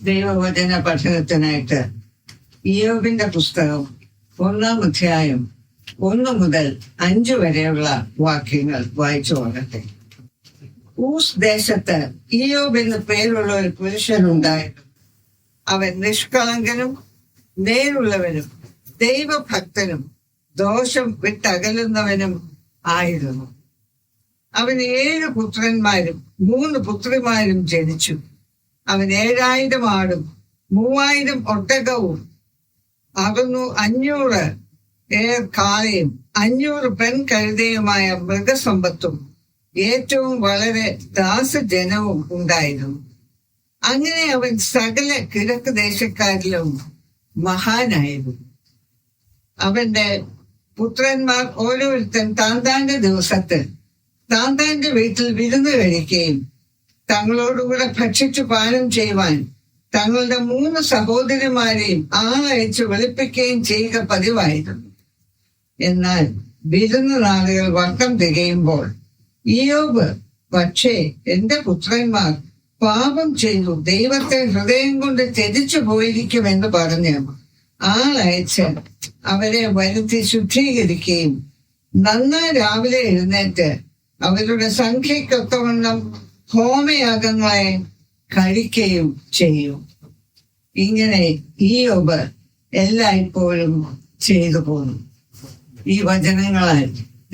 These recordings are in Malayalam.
ദൈവവചന പഠനത്തിനായിട്ട് ഇയ്യോബിന്റെ പുസ്തകം 1-ാം അധ്യായം 1 മുതൽ 5 വരെയുള്ള വാക്യങ്ങൾ വായിച്ചു കൊള്ളട്ടെ. ഊസ് ദേശത്ത് ഇയ്യോബ് എന്ന് പേരുള്ള ഒരു പുരുഷനുണ്ടായിരുന്നു. അവൻ നിഷ്കളങ്കനും നേരുള്ളവനും ദൈവഭക്തനും ദോഷം വിട്ടകലുന്നവനും ആയിരുന്നു. അവന് 7 പുത്രന്മാരും 3 പുത്രിമാരും ജനിച്ചു. അവൻ 7000 ആടും 3000 ഒട്ടകവും 500 കാളയും 500 പെൺകഴുതയുമായ മൃഗസമ്പത്തും ഏറ്റവും വളരെ ദാസജനവും ഉണ്ടായിരുന്നു. അങ്ങനെ അവൻ സകല കിഴക്ക് ദേശക്കാരിലും മഹാനായിരുന്നു. അവന്റെ പുത്രന്മാർ ഓരോരുത്തൻ താന്താന്റെ ദിവസത്തിൽ താന്താന്റെ വീട്ടിൽ വിരുന്ന് കഴിക്കുകയും തങ്ങളോടുകൂടെ ഭക്ഷിച്ചു പാനം ചെയ്യുവാൻ തങ്ങളുടെ 3 സഹോദരിമാരെയും ആളയച്ച് വെളുപ്പിക്കുകയും ചെയ്യുക പതിവായിരുന്നു. എന്നാൽ വിരുന്ന് നാളുകൾ വട്ടം തികയുമ്പോൾ ഇയ്യോബ്, പക്ഷേ എന്റെ പുത്രന്മാർ പാപം ചെയ്തു ദൈവത്തെ ഹൃദയം കൊണ്ട് ത്യജിച്ചു പോയിരിക്കുമെന്ന് പറഞ്ഞ് ആളയച്ച് അവരെ വരുത്തി ശുദ്ധീകരിക്കുകയും നന്നായി രാവിലെ എഴുന്നേറ്റ് അവരുടെ സംഖ്യക്കൊത്തവണ്ണം ഹോമയാഗങ്ങളെ കഴിക്കുകയും ചെയ്യും. ഇങ്ങനെ ഇയ്യോബ് എല്ലായ്പ്പോഴും ചെയ്തു പോന്നു. ഈ വചനങ്ങളാൽ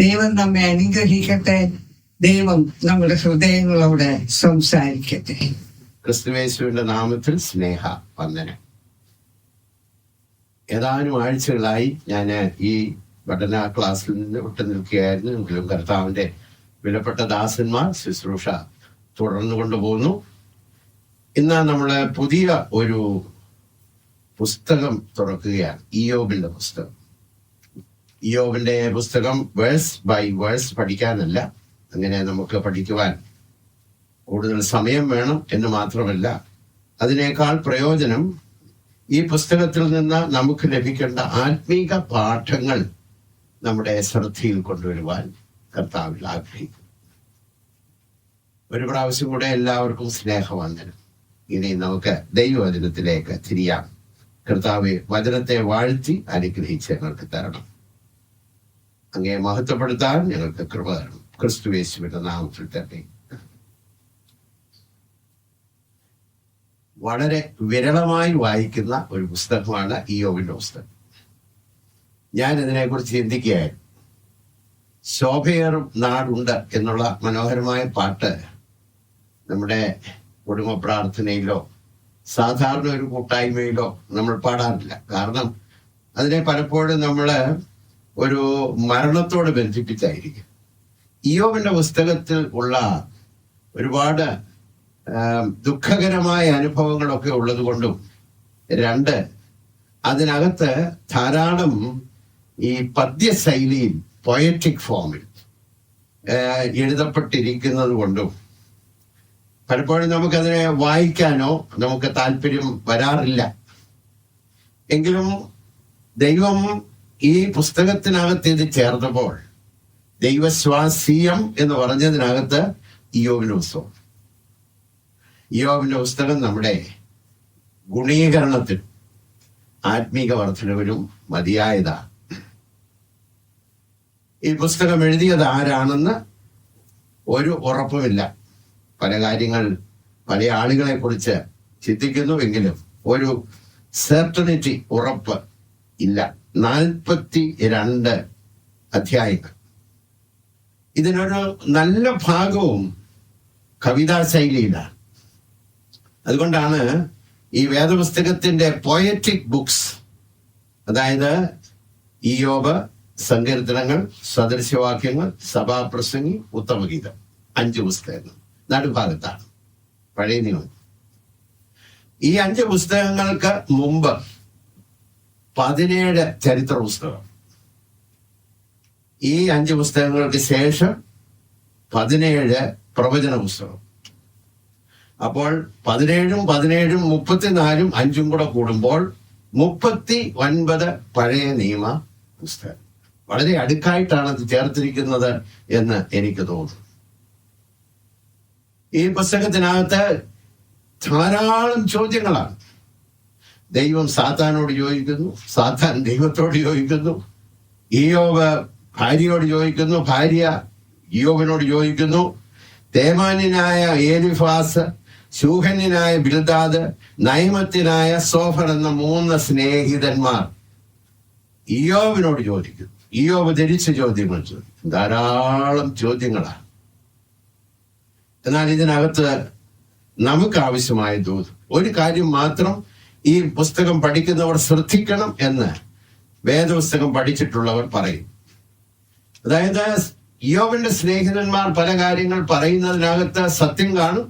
ദൈവം നമ്മെ അനുഗ്രഹിക്കട്ടെ. ദൈവം നമ്മുടെ ഹൃദയങ്ങളോട് സംസാരിക്കട്ടെ. ക്രിസ്തുയേശുവിന്റെ നാമത്തിൽ സ്നേഹ വന്ദനം. ഏതാനും ആഴ്ചകളായി ഞാൻ ഈ പഠന ക്ലാസ്സിൽ നിന്ന് വിട്ടു നിൽക്കുകയായിരുന്നു. എങ്കിലും കർത്താവിന്റെ വിലപ്പെട്ട ദാസന്മാർ ശുശ്രൂഷ തുടർന്നു കൊണ്ടുപോകുന്നു. ഇന്ന് നമ്മൾ പുതിയ ഒരു പുസ്തകം തുറക്കുകയാണ്. ഇയ്യോബിന്റെ പുസ്തകം. ഇയ്യോബിന്റെ പുസ്തകം വേഴ്സ് ബൈ വേഴ്സ് പഠിക്കാനല്ല, അങ്ങനെ നമുക്ക് പഠിക്കുവാൻ കൂടുതൽ സമയം വേണം എന്ന് മാത്രമല്ല, അതിനേക്കാൾ പ്രയോജനം ഈ പുസ്തകത്തിൽ നിന്ന് നമുക്ക് ലഭിക്കേണ്ട ആത്മീക പാഠങ്ങൾ നമ്മുടെ ശ്രദ്ധയിൽ കൊണ്ടുവരുവാൻ കർത്താവിൽ ആഗ്രഹിക്കും. ഒരു പ്രാവശ്യം കൂടെ എല്ലാവർക്കും സ്നേഹവന്ദനം. ഇനി നമുക്ക് ദൈവവചനത്തിലേക്ക് തിരിയാം. കർത്താവെ, വചനത്തെ വാഴ്ത്തി അനുഗ്രഹിച്ച് ഞങ്ങൾക്ക് തരണം. അങ്ങേ മഹത്വപ്പെടുത്താൻ ഞങ്ങൾക്ക് കൃപ തരണം. ക്രിസ്തുയേശുവിന്റെ നാമത്തിൽ തന്നെ. വളരെ വിരളമായി വായിക്കുന്ന ഒരു പുസ്തകമാണ് ഇയ്യോബിന്റെ പുസ്തകം. ഞാൻ ഇതിനെക്കുറിച്ച് ചിന്തിക്കുകയായിരുന്നു. ശോഭയേറും നാടുണ്ട് എന്നുള്ള മനോഹരമായ പാട്ട് നമ്മുടെ കുടുംബ പ്രാർത്ഥനയിലോ സാധാരണ ഒരു കൂട്ടായ്മയിലോ നമ്മൾ പാടാറില്ല. കാരണം അതിനെ പലപ്പോഴും നമ്മൾ ഒരു മരണത്തോട് ബന്ധിപ്പിച്ചായിരിക്കും. ഇയ്യോബിന്റെ പുസ്തകത്തിൽ ഉള്ള ഒരുപാട് ദുഃഖകരമായ അനുഭവങ്ങളൊക്കെ ഉള്ളത് കൊണ്ടും, 2 അതിനകത്ത് ധാരാളം ഈ പദ്യശൈലിയിൽ പൊയറ്റിക് ഫോമിൽ എഴുതപ്പെട്ടിരിക്കുന്നത് കൊണ്ടും പലപ്പോഴും നമുക്കതിനെ വായിക്കാനോ നമുക്ക് താല്പര്യം വരാറില്ല. എങ്കിലും ദൈവം ഈ പുസ്തകത്തിനകത്ത് ഇത് ചേർത്തപ്പോൾ ദൈവശ്വാസീയം എന്ന് പറഞ്ഞതിനകത്ത് ഇയ്യോബിന്റെ പുസ്തകം. ഇയ്യോബിന്റെ പുസ്തകം നമ്മുടെ ഗുണീകരണത്തിനും ആത്മീക വർധനവിനും മതിയായതാണ്. ഈ പുസ്തകം എഴുതിയത് ആരാണെന്ന് ഒരു ഉറപ്പുമില്ല. പല കാര്യങ്ങൾ പല ആളുകളെ കുറിച്ച് ചിന്തിക്കുന്നുവെങ്കിലും ഒരു സെർട്ടനിറ്റി, ഉറപ്പ് ഇല്ല. 42 അധ്യായങ്ങൾ. ഇതിനൊരു നല്ല ഭാഗവും കവിതാ ശൈലിയിലാണ്. അതുകൊണ്ടാണ് ഈ വേദപുസ്തകത്തിന്റെ പോയറ്റിക് ബുക്സ്, അതായത് ഇയ്യോബ്, സങ്കീർത്തനങ്ങൾ, സദൃശവാക്യങ്ങൾ, സഭാപ്രസംഗി, ഉത്തമഗീതം, 5 പുസ്തകങ്ങൾ നടുഭാഗത്താണ് പഴയ നിയമം. ഈ 5 പുസ്തകങ്ങൾക്ക് മുമ്പ് 17 ചരിത്ര പുസ്തകം. ഈ 5 പുസ്തകങ്ങൾക്ക് ശേഷം 17 പ്രവചന പുസ്തകം. അപ്പോൾ 17ഉം 17ഉം 34ഉം 5ഉം കൂടെ കൂടുമ്പോൾ 39 പഴയ നിയമ പുസ്തകം. വളരെ അടുക്കായിട്ടാണ് അത് ചേർത്തിരിക്കുന്നത് എന്ന് എനിക്ക് തോന്നുന്നു. ഈ പുസ്തകത്തിനകത്ത് ധാരാളം ചോദ്യങ്ങളാണ്. ദൈവം സാത്താനോട് ചോദിക്കുന്നു, സാത്താൻ ദൈവത്തോട് ചോദിക്കുന്നു, ഇയ്യോബ് ഭാര്യയോട് ചോദിക്കുന്നു, ഭാര്യ ഇയ്യോബിനോട് ചോദിക്കുന്നു, തേമാന്യനായ എലീഫാസ്, ശൂഹന്യനായ ബിൽദാദ്, നയമത്യനായ സോഫർ എന്ന 3 സ്നേഹിതന്മാർ ഇയ്യോബിനോട് ചോദിക്കുന്നു. ഇയ്യോബ് ധരിച്ച ചോദ്യങ്ങൾ ചോദിക്കും. ധാരാളം ചോദ്യങ്ങളാണ്. എന്നാൽ ഇതിനകത്ത് നമുക്ക് ആവശ്യമായ ദൂത് ഒരു കാര്യം മാത്രം ഈ പുസ്തകം പഠിക്കുന്നവർ ശ്രദ്ധിക്കണം എന്ന് വേദപുസ്തകം പഠിച്ചിട്ടുള്ളവർ പറയും. അതായത് ഇയ്യോബിന്റെ സ്നേഹിതന്മാർ പല കാര്യങ്ങൾ പറയുന്നതിനകത്ത് സത്യം കാണും,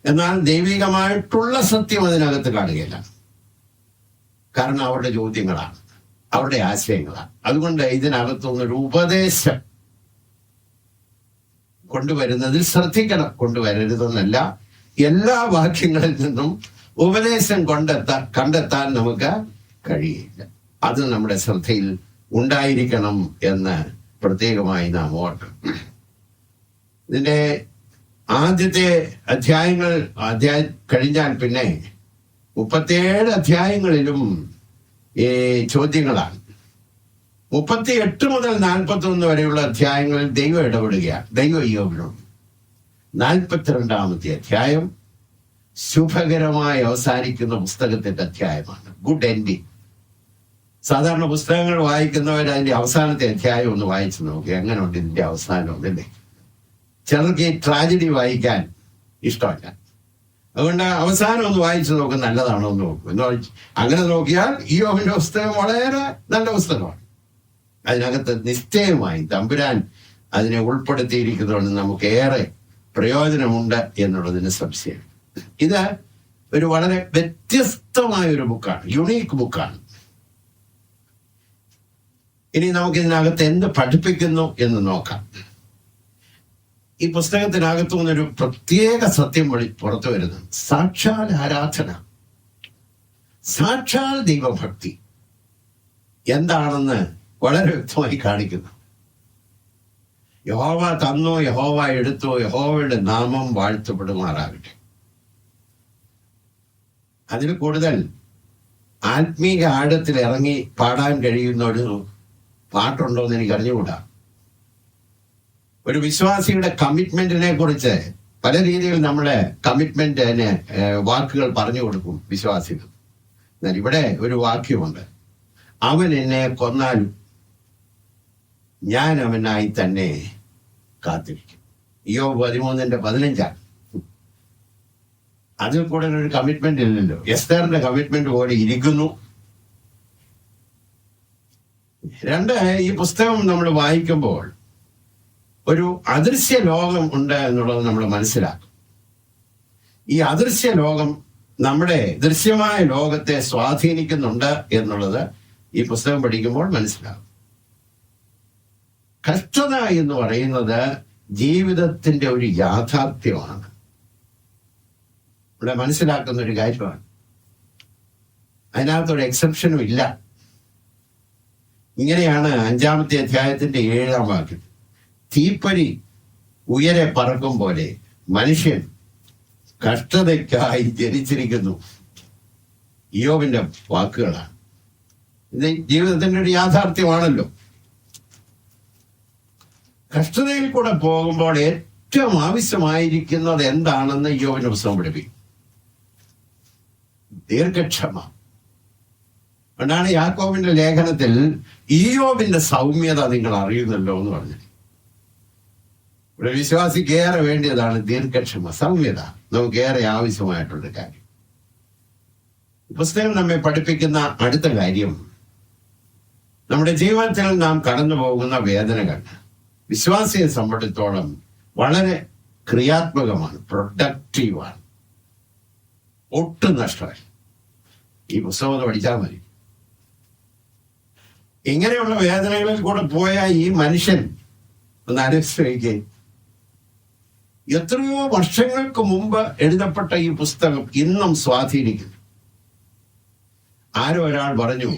എന്നാൽ ദൈവികമായിട്ടുള്ള സത്യം അതിനകത്ത് കാണുകയില്ല. കാരണം അവരുടെ ചോദ്യങ്ങളാണ്, അവരുടെ ആശയങ്ങളാണ്. അതുകൊണ്ട് ഇതിനകത്തുനിന്നൊരു ഉപദേശം കൊണ്ടുവരുന്നതിൽ ശ്രദ്ധിക്കണം. കൊണ്ടുവരരുതെന്നല്ല, എല്ലാ വാക്യങ്ങളിൽ നിന്നും ഉപദേശം കണ്ടെത്താൻ നമുക്ക് കഴിയില്ല. അത് നമ്മുടെ ശ്രദ്ധയിൽ ഉണ്ടായിരിക്കണം എന്ന് പ്രത്യേകമായി നാം ഓർക്കണം. ഇതിന്റെ ആദ്യത്തെ അധ്യായം കഴിഞ്ഞാൽ പിന്നെ 37 അധ്യായങ്ങളിലും ഈ ചോദ്യങ്ങളാണ്. 38 മുതൽ 41 വരെയുള്ള അധ്യായങ്ങളിൽ ദൈവം ഇടപെടുകയാണ്, ദൈവം ഇയ്യോബിനോട്. 42ാമത്തെ അധ്യായം ശുഭകരമായി അവസാനിക്കുന്ന പുസ്തകത്തിന്റെ അധ്യായമാണ്. Good ending. സാധാരണ പുസ്തകങ്ങൾ വായിക്കുന്നവർ അതിന്റെ അവസാനത്തെ അധ്യായം ഒന്ന് വായിച്ചു നോക്കി, എങ്ങനെ ഉണ്ട് ഇതിന്റെ അവസാനം അല്ലേ. ചിലർക്ക് ഈ ട്രാജഡി വായിക്കാൻ ഇഷ്ടമല്ല, അതുകൊണ്ട് അവസാനം ഒന്ന് വായിച്ചു നോക്കും, നല്ലതാണോ എന്ന് നോക്കും. അങ്ങനെ നോക്കിയാൽ ഇയ്യോബിന്റെ പുസ്തകം വളരെ നല്ല പുസ്തകമാണ്. അതിനകത്ത് നിശ്ചയമായി തമ്പുരാൻ അതിനെ ഉൾപ്പെടുത്തിയിരിക്കുന്നതുകൊണ്ട് നമുക്ക് ഏറെ പ്രയോജനമുണ്ട് എന്നുള്ളതിന് സംശയം. ഇത് ഒരു വളരെ വ്യത്യസ്തമായ ഒരു ബുക്കാണ്, യുണീക്ക് ബുക്കാണ്. ഇനി നമുക്ക് ഇതിനകത്ത് എന്ത് പഠിപ്പിക്കുന്നു എന്ന് നോക്കാം. ഈ പുസ്തകത്തിനകത്തു നിന്നൊരു പ്രത്യേക സത്യം പുറത്തു വരുന്നു. സാക്ഷാൽ ആരാധന, സാക്ഷാൽ ദൈവഭക്തി എന്താണെന്ന് വളരെ വ്യക്തമായി കാണിക്കുന്നു. യഹോവ തന്നു, യഹോവ എടുത്തു, യഹോവയുടെ നാമം വാഴ്ത്തപ്പെടുമാറാകട്ടെ. അതിൽ കൂടുതൽ ആത്മീക ആഴത്തിൽ ഇറങ്ങി പാടാൻ കഴിയുന്ന ഒരു പാട്ടുണ്ടോ എന്ന് എനിക്ക് അറിഞ്ഞുകൂടാ. ഒരു വിശ്വാസിയുടെ കമ്മിറ്റ്മെന്റിനെ കുറിച്ച് പല രീതിയിൽ നമ്മളെ കമ്മിറ്റ്മെന്റിന് വാക്കുകൾ പറഞ്ഞു കൊടുക്കും വിശ്വാസികൾ. എന്നാൽ ഇവിടെ ഒരു വാക്യമുണ്ട്, അവൻ എന്നെ കൊന്നാലും ഞാൻ അവനായി തന്നെ കാത്തിരിക്കും. ഇയ്യോബ് 13:15. അതിൽ കൂടെ ഒരു കമ്മിറ്റ്മെന്റ് ഇല്ലല്ലോ. എസ്തേറിന്റെ കമ്മിറ്റ്മെന്റ് പോലെ ഇരിക്കുന്നു. 2, ഈ പുസ്തകം നമ്മൾ വായിക്കുമ്പോൾ ഒരു അദൃശ്യ ലോകം ഉണ്ട് എന്നുള്ളത് നമ്മൾ മനസ്സിലാക്കും. ഈ അദൃശ്യ ലോകം നമ്മുടെ ദൃശ്യമായ ലോകത്തെ സ്വാധീനിക്കുന്നുണ്ട് എന്നുള്ളത് ഈ പുസ്തകം പഠിക്കുമ്പോൾ മനസ്സിലാകും. കഷ്ടത എന്ന് പറയുന്നത് ജീവിതത്തിന്റെ ഒരു യാഥാർത്ഥ്യമാണ്, ഇവിടെ മനസ്സിലാക്കുന്ന ഒരു കാര്യമാണ്. അതിനകത്തൊരു എക്സെപ്ഷനും ഇല്ല. ഇങ്ങനെയാണ് 5ാമത്തെ അധ്യായത്തിന്റെ 7ാം വാക്യം. തീപ്പരി ഉയരെ പറക്കും പോലെ മനുഷ്യൻ കഷ്ടതയ്ക്കായി ജനിച്ചിരിക്കുന്നു. ഇയ്യോബിന്റെ വാക്കുകളാണ്. ഇത് ജീവിതത്തിന്റെ ഒരു യാഥാർത്ഥ്യമാണല്ലോ. കഷ്ടതയിൽ കൂടെ പോകുമ്പോൾ ഏറ്റവും ആവശ്യമായിരിക്കുന്നത് എന്താണെന്ന് ഇയ്യോബിന്റെ പുസ്തകം പഠിപ്പിക്കും. ദീർഘക്ഷമ. അതുകൊണ്ടാണ് യാക്കോബിന്റെ ലേഖനത്തിൽ ഇയ്യോബിന്റെ സൗമ്യത നിങ്ങൾ അറിയുന്നല്ലോ എന്ന് പറഞ്ഞത്. ഇവിടെ വിശ്വാസിക്ക് ഏറെ വേണ്ടിയതാണ് ദീർഘക്ഷമ, സൗമ്യത. നമുക്ക് ഏറെ ആവശ്യമായിട്ടുള്ള കാര്യം. പുസ്തകം നമ്മെ പഠിപ്പിക്കുന്ന അടുത്ത കാര്യം, നമ്മുടെ ജീവിതത്തിൽ നാം കടന്നു പോകുന്ന വേദനകൾ വിശ്വാസിയെ സംബന്ധിച്ചിടത്തോളം വളരെ ക്രിയാത്മകമാണ്, പ്രൊഡക്റ്റീവാണ്, ഒട്ടും നഷ്ടമായി. ഈ പുസ്തകം പഠിച്ചാൽ മതി. ഇങ്ങനെയുള്ള വേദനകളിൽ കൂടെ പോയ ഈ മനുഷ്യൻ ഒന്ന് അനുസ്മരിക്കുക. എത്രയോ വർഷങ്ങൾക്ക് മുമ്പ് എഴുതപ്പെട്ട ഈ പുസ്തകം ഇന്നും സ്വാധീനിക്കുന്നു. ആരോ ഒരാൾ പറഞ്ഞു,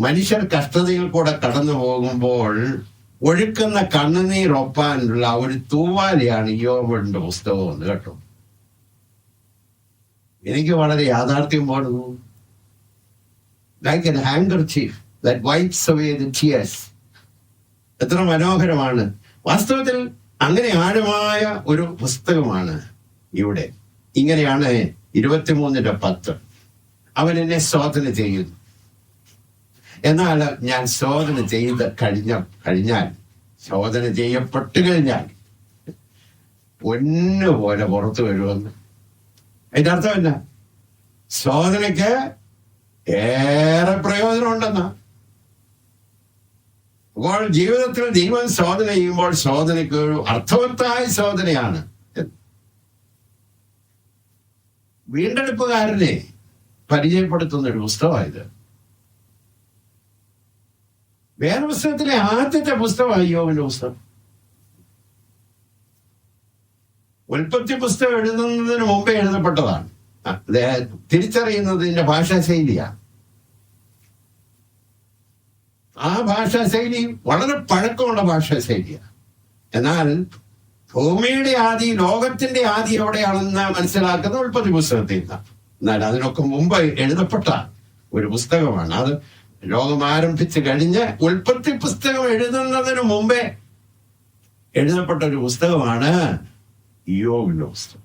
മനുഷ്യർ കഷ്ടതയിൽ കൂടെ കടന്നു പോകുമ്പോൾ ഒഴുക്കുന്ന കണ്ണുനീരൊപ്പാനുള്ള ഒരു തൂവാലയാണ് ഇയ്യോബിന്റെ പുസ്തകം എന്ന് കേട്ടോ. എനിക്ക് വളരെ യാഥാർത്ഥ്യം പോടുന്നു. Like an handkerchief that wipes away the tears. എത്ര മനോഹരമാണ്. വാസ്തവത്തിൽ അങ്ങനെ ആഴമായ ഒരു പുസ്തകമാണ് ഇവിടെ. ഇങ്ങനെയാണ് 23:10. അവൻ എന്നെ ശോധന ചെയ്യുന്നു. എന്നാൽ ഞാൻ ശോധന കഴിഞ്ഞാൽ ശോധന ചെയ്യപ്പെട്ടു കഴിഞ്ഞാൽ പൊന്നുപോലെ പുറത്തു വരുമെന്ന്. അതിന്റെ അർത്ഥം എന്നാ? ശോധനയ്ക്ക് ഏറെ പ്രയോജനം ഉണ്ടെന്നാ. അപ്പോൾ ജീവിതത്തിൽ ദൈവം ശോധന ചെയ്യുമ്പോൾ ശോധനയ്ക്ക് ഒരു അർത്ഥവത്തായ ശോധനയാണ്. വീണ്ടെടുപ്പുകാരനെ പരിചയപ്പെടുത്തുന്ന ഒരു പുസ്തകമായത്. വേദപുസ്തകത്തിലെ ആദ്യത്തെ പുസ്തകമായി യോബിന്റെ പുസ്തകം. ഉൽപ്പത്തി പുസ്തകം എഴുതുന്നതിന് മുമ്പേ എഴുതപ്പെട്ടതാണ്. തിരിച്ചറിയുന്നതിന്റെ ഭാഷാശൈലിയാണ്. ആ ഭാഷാശൈലി വളരെ പഴക്കമുള്ള ഭാഷാശൈലിയാണ്. എന്നാൽ ഭൂമിയുടെ ആദി, ലോകത്തിന്റെ ആദി എവിടെയാണെന്ന് മനസ്സിലാക്കുന്ന ഉൽപ്പത്തി പുസ്തകത്തിൽ നിന്നാണ്. എന്നാൽ അതിനൊക്കെ മുമ്പ് എഴുതപ്പെട്ട ഒരു പുസ്തകമാണ്. അത് ലോകം ആരംഭിച്ച് കഴിഞ്ഞ് ഉൽപ്പത്തി പുസ്തകം എഴുതുന്നതിന് മുമ്പേ എഴുതപ്പെട്ട ഒരു പുസ്തകമാണ് യോബിന്റെ പുസ്തകം.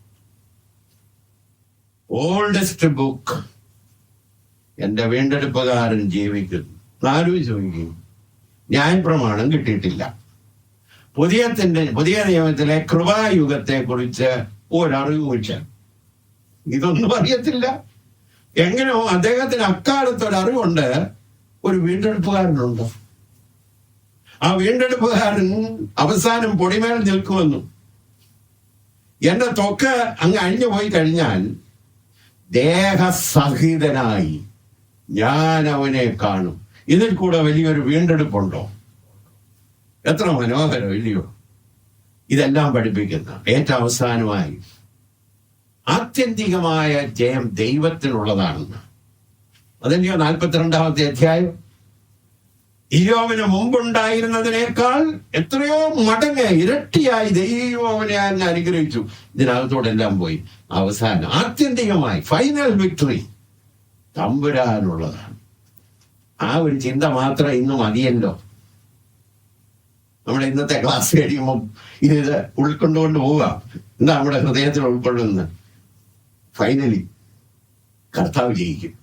Oldest book. എന്റെ വീണ്ടെടുപ്പുകാരൻ ജീവിക്കുന്നു. ആലോചിച്ച് നോക്കുകയും ന്യായപ്രമാണം കിട്ടിയിട്ടില്ല. പുതിയ നിയമത്തിലെ കൃപായുഗത്തെ കുറിച്ച് ഒരറിവുമില്ല. ഇതൊന്നും അറിയത്തില്ല. എങ്ങനെയോ അദ്ദേഹത്തിന് അക്കാലത്ത് ഒരറിവുണ്ട്, ഒരു വീണ്ടെടുപ്പുകാരനുണ്ട്. ആ വീണ്ടെടുപ്പുകാരൻ അവസാനം പൊടിമേൽ നിൽക്കുമെന്നും എന്റെ ത്വക്ക് അങ്ങ് അഴിഞ്ഞു പോയി കഴിഞ്ഞാൽ ദേഹസഹിതനായി ഞാൻ അവനെ കാണും. ഇതിൽ കൂടെ വലിയൊരു വീണ്ടെടുപ്പുണ്ടോ? എത്ര മനോഹരം, ഇല്ലയോ? ഇതെല്ലാം പഠിപ്പിക്കുന്ന ഏറ്റവും അവസാനമായി ആത്യന്തികമായ ജയം ദൈവത്തിനുള്ളതാണെന്ന്. അതല്ലയോ 42-ാമത്തെ അധ്യായം. ഇയ്യോബിന് മുമ്പുണ്ടായിരുന്നതിനേക്കാൾ എത്രയോ മടങ്ങ് ഇരട്ടിയായി ദൈവം അവനെ അനുഗ്രഹിച്ചു. ഇതിനകത്തോടെല്ലാം പോയി അവസാനം ആത്യന്തികമായി ഫൈനൽ വിക്ടറി തമ്പുരാനുള്ളതാണ്. ആ ഒരു ചിന്ത മാത്രം ഇന്ന് മതിയല്ലോ. നമ്മുടെ ഇന്നത്തെ ക്ലാസ് കഴിയുമ്പോൾ ഇത് ഉൾക്കൊണ്ടുകൊണ്ട് പോവുക. എന്താ നമ്മുടെ ഹൃദയത്തിൽ ഉൾക്കൊള്ളുന്നത്? ഫൈനലി കർത്താവ് ജയിക്കും.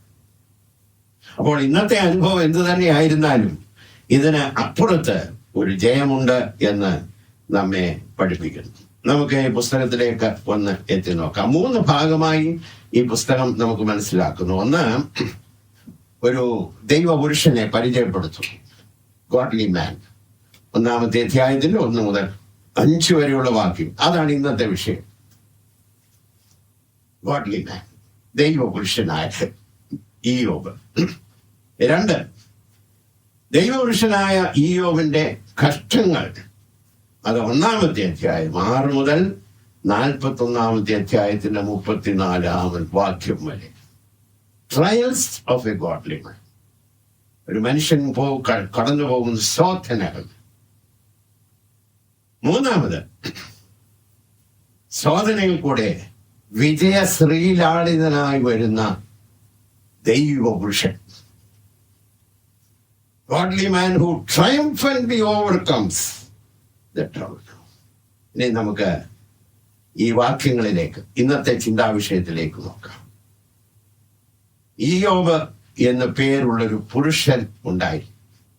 അപ്പോൾ ഇന്നത്തെ അനുഭവം എന്ത് തന്നെയായിരുന്നാലും ഇതിന് അപ്പുറത്ത് ഒരു ജയമുണ്ട് എന്ന് നമ്മെ പഠിപ്പിക്കുന്നു. നമുക്ക് ഈ പുസ്തകത്തിലേക്ക് ഒന്ന് എത്തി നോക്കാം. 3 ഭാഗമായി ഈ പുസ്തകം നമുക്ക് മനസ്സിലാക്കുന്നു. ഒന്ന്, ഒരു ദൈവപുരുഷനെ പരിചയപ്പെടുത്തുന്നു. ഗോഡ്ലി മാൻ. 1-ാമത്തെ അധ്യായത്തിന്റെ 1 മുതൽ 5 വരെയുള്ള വാക്യം. അതാണ് ഇന്നത്തെ വിഷയം. ഗോഡ്ലി മാൻ, ദൈവപുരുഷനായ ഇയ്യോബ്. 2, ദൈവപുരുഷനായ ഇയ്യോബിന്റെ കഷ്ടങ്ങൾ. അത് 1-ാമത്തെ അധ്യായം 6 മുതൽ 41-ാമത്തെ അധ്യായത്തിന്റെ 34-ാമൻ വാക്യം വരെ. ട്രയൽസ് ഓഫ് എ ഗോഡ്ലി മാൻ. ഒരു മനുഷ്യൻ കടന്നു പോകുന്ന ശോധനകൾ. 3, ശോധനയിൽ കൂടെ വിജയശ്രീലാളിതനായി വരുന്ന ദൈവപുരുഷൻ. Godly man who triumphantly overcomes the trouble. ഇനി നമുക്ക് ഈ വാക്യങ്ങളിലേക്ക്, ഇന്നത്തെ ചിന്താവിഷയത്തിലേക്ക് നോക്കാം. ഇയ്യോബ് എന്ന പേരുള്ളൊരു പുരുഷൻ ഉണ്ടായി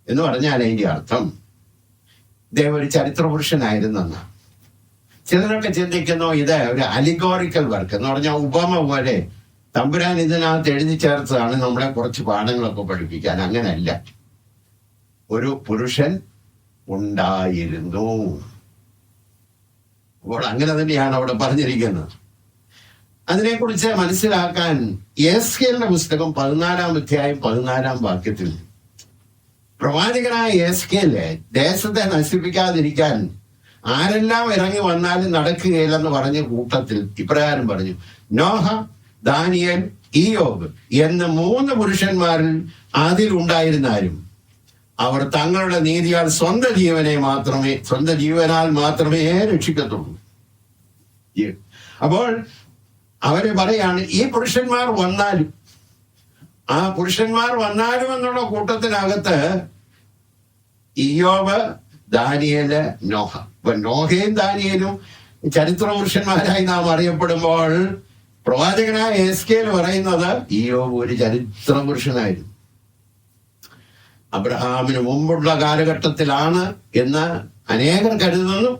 എന്ന് പറഞ്ഞാൽ അതിന്റെ അർത്ഥം ഇദ്ദേഹം ഒരു ചരിത്ര പുരുഷനായിരുന്നെന്നാണ്. ചിലരൊക്കെ ചിന്തിക്കുന്നു ഇത് ഒരു അലിഗോറിക്കൽ വർക്ക് എന്ന് പറഞ്ഞാൽ ഉപമ പോലെ തമ്പുരാൻ ഇതിനകത്ത് എഴുതി ചേർത്തതാണ് നമ്മളെ കുറച്ച് പാഠങ്ങളൊക്കെ പഠിപ്പിക്കാൻ. അങ്ങനെയല്ല. ഒരു പുരുഷൻ ഉണ്ടായിരുന്നു. അപ്പോൾ അങ്ങനെ തന്നെയാണ് അവിടെ പറഞ്ഞിരിക്കുന്നത്. അതിനെക്കുറിച്ച് മനസ്സിലാക്കാൻ യെഹെസ്കേലിന്റെ പുസ്തകം 14-ാം അധ്യായം 14-ാം വാക്യത്തിൽ പ്രവാചകനായ യെഹെസ്കേല് ദേശത്തെ നശിപ്പിക്കാതിരിക്കാൻ ആരെല്ലാം ഇറങ്ങി വന്നാലും നടക്കുകയില്ലെന്ന് പറഞ്ഞ കൂട്ടത്തിൽ ഇപ്രകാരം പറഞ്ഞു: നോഹ, ദാനിയേൽ, ഇയ്യോബ് എന്ന 3 പുരുഷന്മാരിൽ അതിലുണ്ടായിരുന്നാലും അവർ തങ്ങളുടെ നീതിയാൽ സ്വന്തം ജീവനാൽ മാത്രമേ രക്ഷിക്കത്തുള്ളൂ. അപ്പോൾ അവര് പറയാണ് ഈ പുരുഷന്മാർ വന്നാലും, ആ പുരുഷന്മാർ വന്നാലും എന്നുള്ള കൂട്ടത്തിനകത്ത് ഇയ്യോബ്, ദാനിയേല്, നോഹ. ഇപ്പൊ നോഹയും ദാനിയേലും ചരിത്ര പുരുഷന്മാരായി നാം അറിയപ്പെടുമ്പോൾ പ്രവാചകനായ എസ്കേൽ പറയുന്നത് ഇയ്യോബ് ഒരു ചരിത്ര പുരുഷനായിരുന്നു, അബ്രഹാമിന് മുമ്പുള്ള കാലഘട്ടത്തിലാണ് എന്ന് അനേകർ കരുതുന്നു.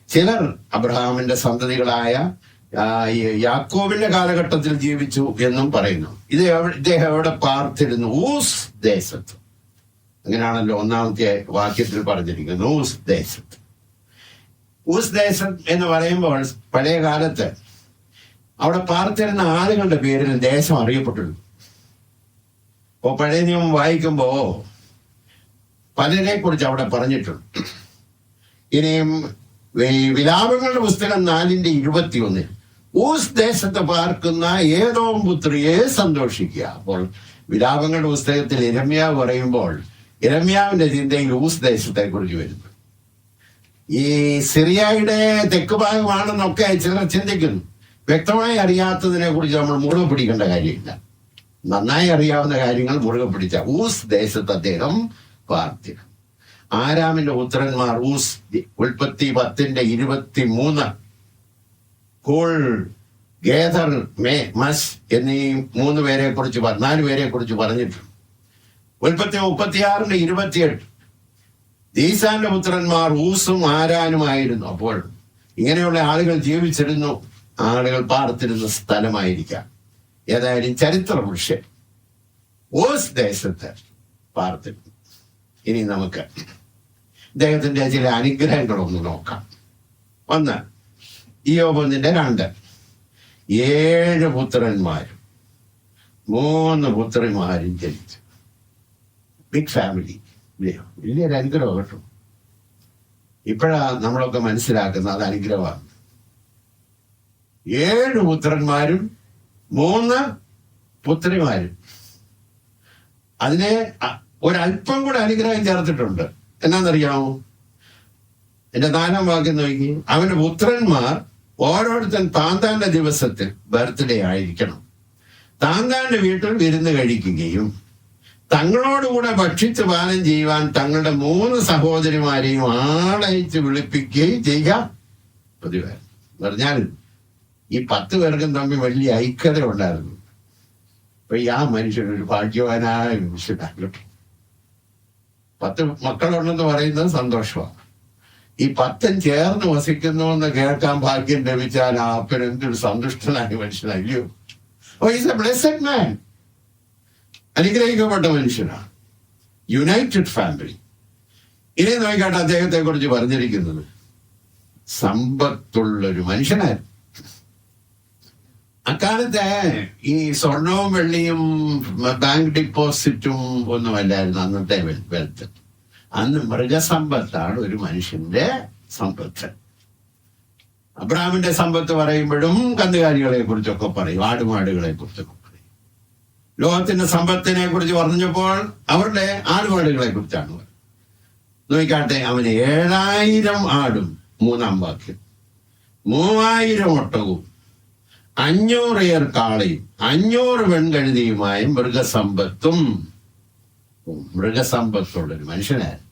ചിലർ അബ്രഹാമിന്റെ സന്തതികളായ യാക്കോബിന്റെ കാലഘട്ടത്തിൽ ജീവിച്ചു എന്നും പറയുന്നു. ഇദ്ദേഹം എവിടെ പാർത്തിരുന്നു? ഊസ് ദേശത്ത്. അങ്ങനെയാണല്ലോ ഒന്നാമത്തെ വാക്യത്തിൽ പറഞ്ഞിരിക്കുന്നത്, ഊസ് ദേശത്ത്. ഊസ് ദേശം എന്ന് പറയുമ്പോൾ പഴയ കാലത്ത് അവിടെ പാർത്തിരുന്ന ആളുകളുടെ പേരിൽ ദേശം അറിയപ്പെട്ടിരുന്നു. അപ്പോ പഴയ നിയമം വായിക്കുമ്പോ പലരെ കുറിച്ച് അവിടെ പറഞ്ഞിട്ടുണ്ട്. ഇനിയും വിലാപങ്ങളുടെ പുസ്തകം 4:21 ഊസ് ദേശത്ത് പാർക്കുന്ന ഏദോം പുത്രിയെ സന്തോഷിക്കുക. അപ്പോൾ വിലാപങ്ങളുടെ പുസ്തകത്തിൽ യിരെമ്യാവ് പറയുമ്പോൾ യിരെമ്യാവിന്റെ ചിന്തയിൽ ഊസ് ദേശത്തെ കുറിച്ച് വരുന്നു. ഈ സിറിയയുടെ തെക്ക് ഭാഗമാണെന്നൊക്കെ ചിലർ ചിന്തിക്കുന്നു. വ്യക്തമായി അറിയാത്തതിനെ കുറിച്ച് നമ്മൾ മുറുകെ പിടിക്കേണ്ട കാര്യമില്ല. നന്നായി അറിയാവുന്ന കാര്യങ്ങൾ മുറുകെ പിടിച്ച ഊസ് ദേശത്ത് അദ്ദേഹം പാർത്തിരുന്നു. ആരാമിന്റെ പുത്രന്മാർ ഊസ്, ഉൽപ്പത്തി 10:23 കൂൾ, ഗേദർ, മസ് എന്നീ 4 പേരെ കുറിച്ച് പറഞ്ഞിട്ടുണ്ട്. ഉൽപ്പത്തി 36:28 ദീസാന്റെ പുത്രന്മാർ ഊസും ആരാനുമായിരുന്നു. അപ്പോൾ ഇങ്ങനെയുള്ള ആളുകൾ ജീവിച്ചിരുന്നു, ആളുകൾ പാർത്തിരുന്ന സ്ഥലമായിരിക്കാം. ഏതായാലും ചരിത്ര പുരുഷൻ ഊസ് ദേശത്ത് പാർത്തിരുന്നു. ഇനി നമുക്ക് ഇദ്ദേഹത്തിന്റെ ചില അനുഗ്രഹങ്ങളൊന്ന് നോക്കാം. 1 ഇയ്യോബ് 2 7 പുത്രന്മാരും 3 പുത്രിമാരും ജനിച്ചു. ബിഗ് ഫാമിലി, വലിയൊരു അനുഗ്രഹം കേട്ടോ. ഇപ്പോഴാ നമ്മളൊക്കെ മനസ്സിലാക്കുന്നത് അത് അനുഗ്രഹമാണ്. 7 പുത്രന്മാരും 3 പുത്രിമാരും. അതിനെ ഒരല്പം കൂടെ അനുഗ്രഹം ചേർത്തിട്ടുണ്ട്. എന്നാന്നറിയാമോ? എന്റെ 4-ാം വാക്യം നോക്കി, അവന്റെ പുത്രന്മാർ ഓരോരുത്തൻ താന്താന്റെ ദിവസത്തിൽ ബർത്ത്ഡേ ആയിരിക്കണം, താന്താന്റെ വീട്ടിൽ വിരുന്ന് കഴിക്കുകയും തങ്ങളോടുകൂടെ ഭക്ഷിച്ച് പാനം ചെയ്യുവാൻ തങ്ങളുടെ 3 സഹോദരിമാരെയും ആളയച്ച് വിളിപ്പിക്കുകയും ചെയ്യുക പതിവായിരുന്നു. പറഞ്ഞാൽ ഈ 10 പേർക്കും തമ്മിൽ വലിയ ഐക്യത ഉണ്ടായിരുന്നു. അപ്പൊ ആ മനുഷ്യൻ ഒരു ഭാഗ്യവാനായ മനുഷ്യനാണ്. 10 മക്കളുണ്ടെന്ന് പറയുന്നത് സന്തോഷമാണ്. ഈ 10 ചേർന്ന് വസിക്കുന്നു എന്ന് കേൾക്കാൻ ഭാഗ്യം ലഭിച്ചാൽ ആ അപ്പൻ എന്തൊരു സന്തുഷ്ടനായ മനുഷ്യനല്ലയോ. ഓ, ഈസ് എ ബ്ലെസ്ഡ് മാൻ. അനുഗ്രഹിക്കപ്പെട്ട മനുഷ്യനാണ്. United family. ഇനി നോക്കിക്കാട്ടെ അദ്ദേഹത്തെ കുറിച്ച് പറഞ്ഞിരിക്കുന്നത് സമ്പത്തുള്ളൊരു മനുഷ്യനായിരുന്നു. അക്കാലത്ത് ഈ സ്വർണവും വെള്ളിയും ബാങ്ക് ഡിപ്പോസിറ്റും ഒന്നുമല്ലായിരുന്നു അന്നത്തെ വെൽത്ത്. അന്ന് മൃഗസമ്പത്താണ് ഒരു മനുഷ്യന്റെ സമ്പത്ത്. അബ്രഹാമിന്റെ സമ്പത്ത് പറയുമ്പോഴും കന്നുകാലികളെ കുറിച്ചൊക്കെ പറയും, ആടുമാടുകളെ കുറിച്ചൊക്കെ പറയും. ലോകത്തിന്റെ സമ്പത്തിനെ കുറിച്ച് പറഞ്ഞപ്പോൾ അവരുടെ ആടുമാടുകളെ കുറിച്ചാണ് പറയുന്നത്. നോക്കിക്കാട്ടെ, അവന് 7000 ആടും, 3-ാം വാക്യം, 3000 ഒട്ടകവും 500 ഏർ കാളയും 500 വെൺകഴുതിയുമായ മൃഗസമ്പത്തുള്ളൊരു മനുഷ്യനായിരുന്നു.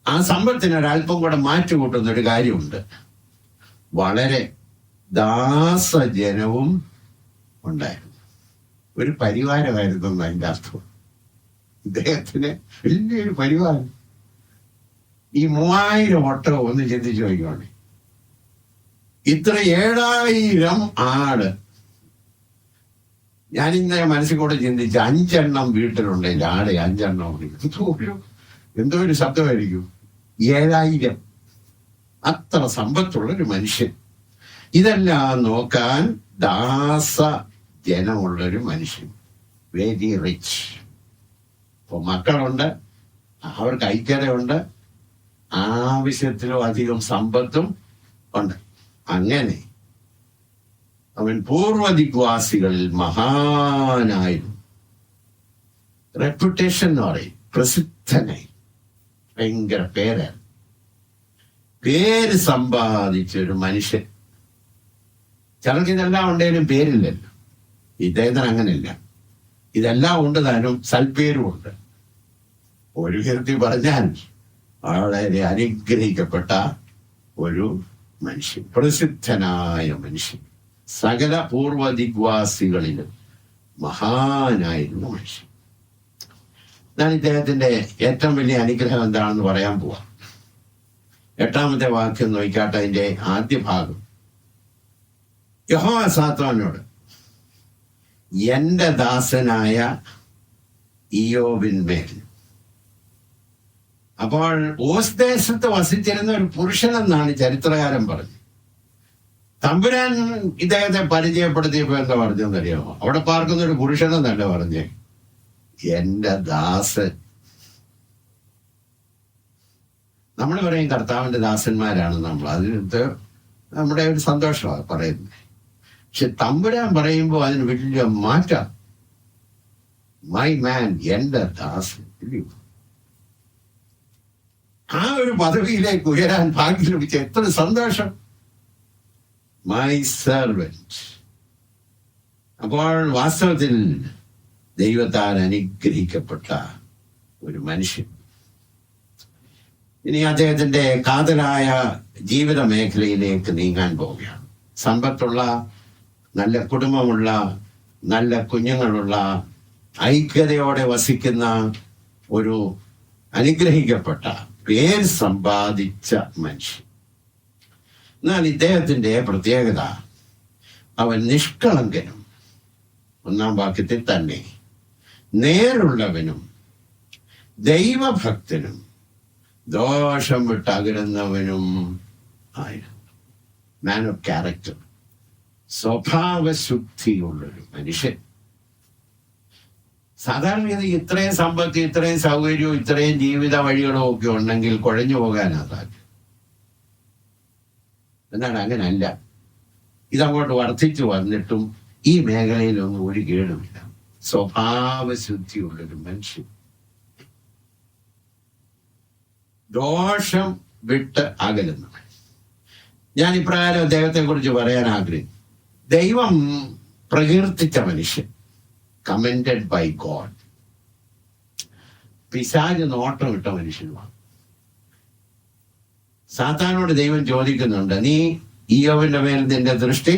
ആ സമ്പത്തിന് ഒരല്പം കൂടെ മാറ്റുകൂട്ടുന്ന ഒരു കാര്യമുണ്ട്. വളരെ ദാസജനവും ഉണ്ടായിരുന്നു. ഒരു പരിവാരമായിരുന്നു അതിൻ്റെ അർത്ഥം. ഇദ്ദേഹത്തിന് വലിയൊരു പരിവാരം. ഈ 3000 ഒട്ടകം ഒന്ന് ചിന്തിച്ചു നോക്കിക്കോണേ. ഇത്ര 7000 ആട്. ഞാനിങ്ങനെ മനസ്സിൽ കൂടെ ചിന്തിച്ച് 5 എണ്ണം വീട്ടിലുണ്ടെങ്കിൽ ആട് 5 എണ്ണം എന്തോ ഒരു ശബ്ദമായിരിക്കും. 7000. അത്ര സമ്പത്തുള്ളൊരു മനുഷ്യൻ. ഇതെല്ലാം നോക്കാൻ ദാസ ജനമുള്ളൊരു മനുഷ്യൻ. Very rich. ഇപ്പൊ മക്കളുണ്ട്, അവർക്ക് ഐക്യതയുണ്ട്, ആവശ്യത്തിലും അധികം സമ്പത്തും ഉണ്ട്. അങ്ങനെ അവൻ പൂർവ്വദിഗ്വാസികളിൽ മഹാനായിരുന്നു. റെപ്യൂട്ടേഷൻ എന്ന് പറയും, പ്രസിദ്ധനായി, ഭയങ്കര പേരായിരുന്നു. പേര് സമ്പാദിച്ച ഒരു മനുഷ്യൻ. ചിലർക്ക് ഇതെല്ലാം ഉണ്ടെങ്കിലും പേരില്ലല്ലോ. ഇദ്ദേഹത്തിന് അങ്ങനെയില്ല. ഇതെല്ലാം ഉണ്ട്, താനും സൽപ്പേരും ഉണ്ട്. ഒരു കീർത്തി പറഞ്ഞാൽ വളരെ അനുഗ്രഹിക്കപ്പെട്ട ഒരു മനുഷ്യൻ, പ്രസിദ്ധനായ മനുഷ്യൻ, സകല പൂർവ്വദിഗ്വാസികളിലും മഹാനായിരുന്ന മനുഷ്യൻ. ഞാൻ ഇദ്ദേഹത്തിന്റെ ഏറ്റവും വലിയ അനുഗ്രഹം എന്താണെന്ന് പറയാൻ പോവാം. 8-ാമത്തെ വാക്യം നോക്കിക്കാട്ടെ, അതിന്റെ ആദ്യ ഭാഗം. യഹോവ സാത്താനോട്, എന്റെ ദാസനായ ഇയ്യോബിന്മേൽ. അപ്പോൾ ഓസ് ദേശത്ത് വസിച്ചിരുന്ന ഒരു പുരുഷനെന്നാണ് ചരിത്രകാരൻ പറഞ്ഞത്. തമ്പുരാൻ ഇദ്ദേഹത്തെ പരിചയപ്പെടുത്തിയപ്പോ എന്താ പറഞ്ഞെന്നറിയാമോ? അവിടെ പാർക്കുന്ന ഒരു പുരുഷനെന്നല്ല പറഞ്ഞേ, എന്റെ ദാസൻ. നമ്മൾ പറയും കർത്താവിന്റെ ദാസന്മാരാണ് നമ്മൾ, അതിനകത്ത് നമ്മുടെ ഒരു സന്തോഷമാണ് പറയുന്നത്. പക്ഷെ തമ്പുരാൻ പറയുമ്പോൾ അതിന് വലിയ മാറ്റം. മൈ മാൻ, എന്റെ ദാസൻ. ആ ഒരു പദവിയിലേക്ക് ഉയരാൻ ഭാഗ്യം ലഭിച്ച എത്ര സന്തോഷം. My servant. അപ്പോൾ വാസ്തവത്തിൽ ദൈവത്താൽ അനുഗ്രഹിക്കപ്പെട്ട ഒരു മനുഷ്യൻ. ഇനി അദ്ദേഹത്തിന്റെ കാതലായ ജീവിത മേഖലയിലേക്ക് നീങ്ങാൻ പോവുകയാണ്. സമ്പത്തുള്ള, നല്ല കുടുംബമുള്ള, നല്ല കുഞ്ഞുങ്ങളുള്ള, ഐക്യതയോടെ വസിക്കുന്ന ഒരു അനുഗ്രഹിക്കപ്പെട്ട, പേര് സമ്പാദിച്ച മനുഷ്യൻ. എന്നാൽ ഇദ്ദേഹത്തിന്റെ പ്രത്യേകത, അവൻ നിഷ്കളങ്കനും, 1-ാം വാക്യത്തിൽ തന്നെ, നേരുള്ളവനും ദൈവഭക്തനും ദോഷം വിട്ടകലുന്നവനും ആയിരുന്നു. മാൻ ഓഫ് ക്യാരക്ടർ, സ്വഭാവശുദ്ധിയുള്ളൊരു മനുഷ്യൻ. സാധാരണഗതി ഇത്രയും സമ്പത്ത്, ഇത്രയും സൗകര്യവും, ഇത്രയും ജീവിത വഴികളും ഒക്കെ ഉണ്ടെങ്കിൽ കുഴഞ്ഞു പോകാനാ സാധ്യത. എന്നാൽ അങ്ങനല്ല. ഇതങ്ങോട്ട് വർദ്ധിച്ചു വന്നിട്ടും ഈ മേഖലയിലൊന്നും ഒരു കേടുമില്ല. സ്വഭാവശുദ്ധിയുള്ളൊരു മനുഷ്യൻ, ദോഷം വിട്ട് അകലുന്നവൻ. ഞാൻ ഇപ്രകാരം അദ്ദേഹത്തെ കുറിച്ച് പറയാൻ ആഗ്രഹിക്കുന്നു. ദൈവം പ്രകീർത്തിച്ച മനുഷ്യൻ, കമൻഡഡ് ബൈ ഗോഡ്. പിശാച് നോട്ടം ഇട്ട മനുഷ്യനുമാണ്. സാത്താനോട് ദൈവം ചോദിക്കുന്നുണ്ട്, നീ ഇയ്യോബിന്റെ മേൽ നിന്റെ ദൃഷ്ടി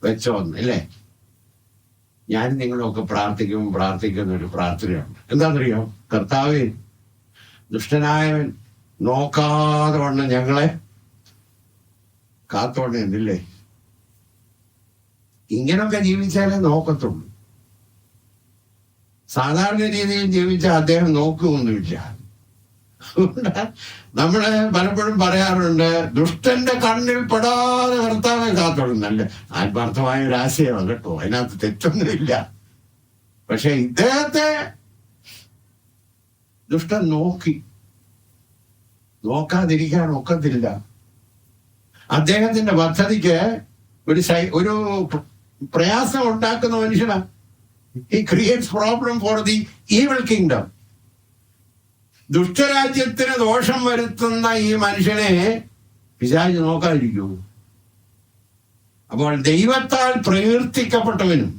വെച്ചോന്ന്, അല്ലേ? ഞാൻ നിങ്ങളൊക്കെ പ്രാർത്ഥിക്കുന്ന ഒരു പ്രാർത്ഥനയുണ്ട്. എന്താണെന്നറിയോ? കർത്താവേ, ദുഷ്ടനായവൻ നോക്കാതെ വണ്ണം ഞങ്ങളെ കാത്തോണേ എന്നില്ലേ? ഇങ്ങനൊക്കെ ജീവിച്ചാലേ നോക്കത്തുള്ളൂ. സാധാരണ രീതിയിൽ ജീവിച്ചാൽ അദ്ദേഹം നോക്കുകയൊന്നുമില്ല. നമ്മള് പലപ്പോഴും പറയാറുണ്ട്, ദുഷ്ടന്റെ കണ്ണിൽ പെടാതെ കർത്താവെ കാത്തോളുന്നല്ലേ. ആത്മാർത്ഥമായ ഒരു ആശയമാണ് കേട്ടോ, അതിനകത്ത് തെറ്റൊന്നുമില്ല. പക്ഷെ ഇദ്ദേഹത്തെ ദുഷ്ടൻ നോക്കാതിരിക്കാൻ ഒക്കത്തില്ല. അദ്ദേഹത്തിന്റെ പദ്ധതിക്ക് ഒരു പ്രയാസം ഉണ്ടാക്കുന്ന മനുഷ്യനാണ്. He creates problem for the evil kingdom. ദുഷ്ടരാജ്യത്തിന് ദോഷം വരുത്തുന്ന ഈ മനുഷ്യനെ പിശാച് നോക്കാതിരിക്കൂ. അപ്പോൾ ദൈവത്താൽ പ്രകീർത്തിക്കപ്പെട്ടവനും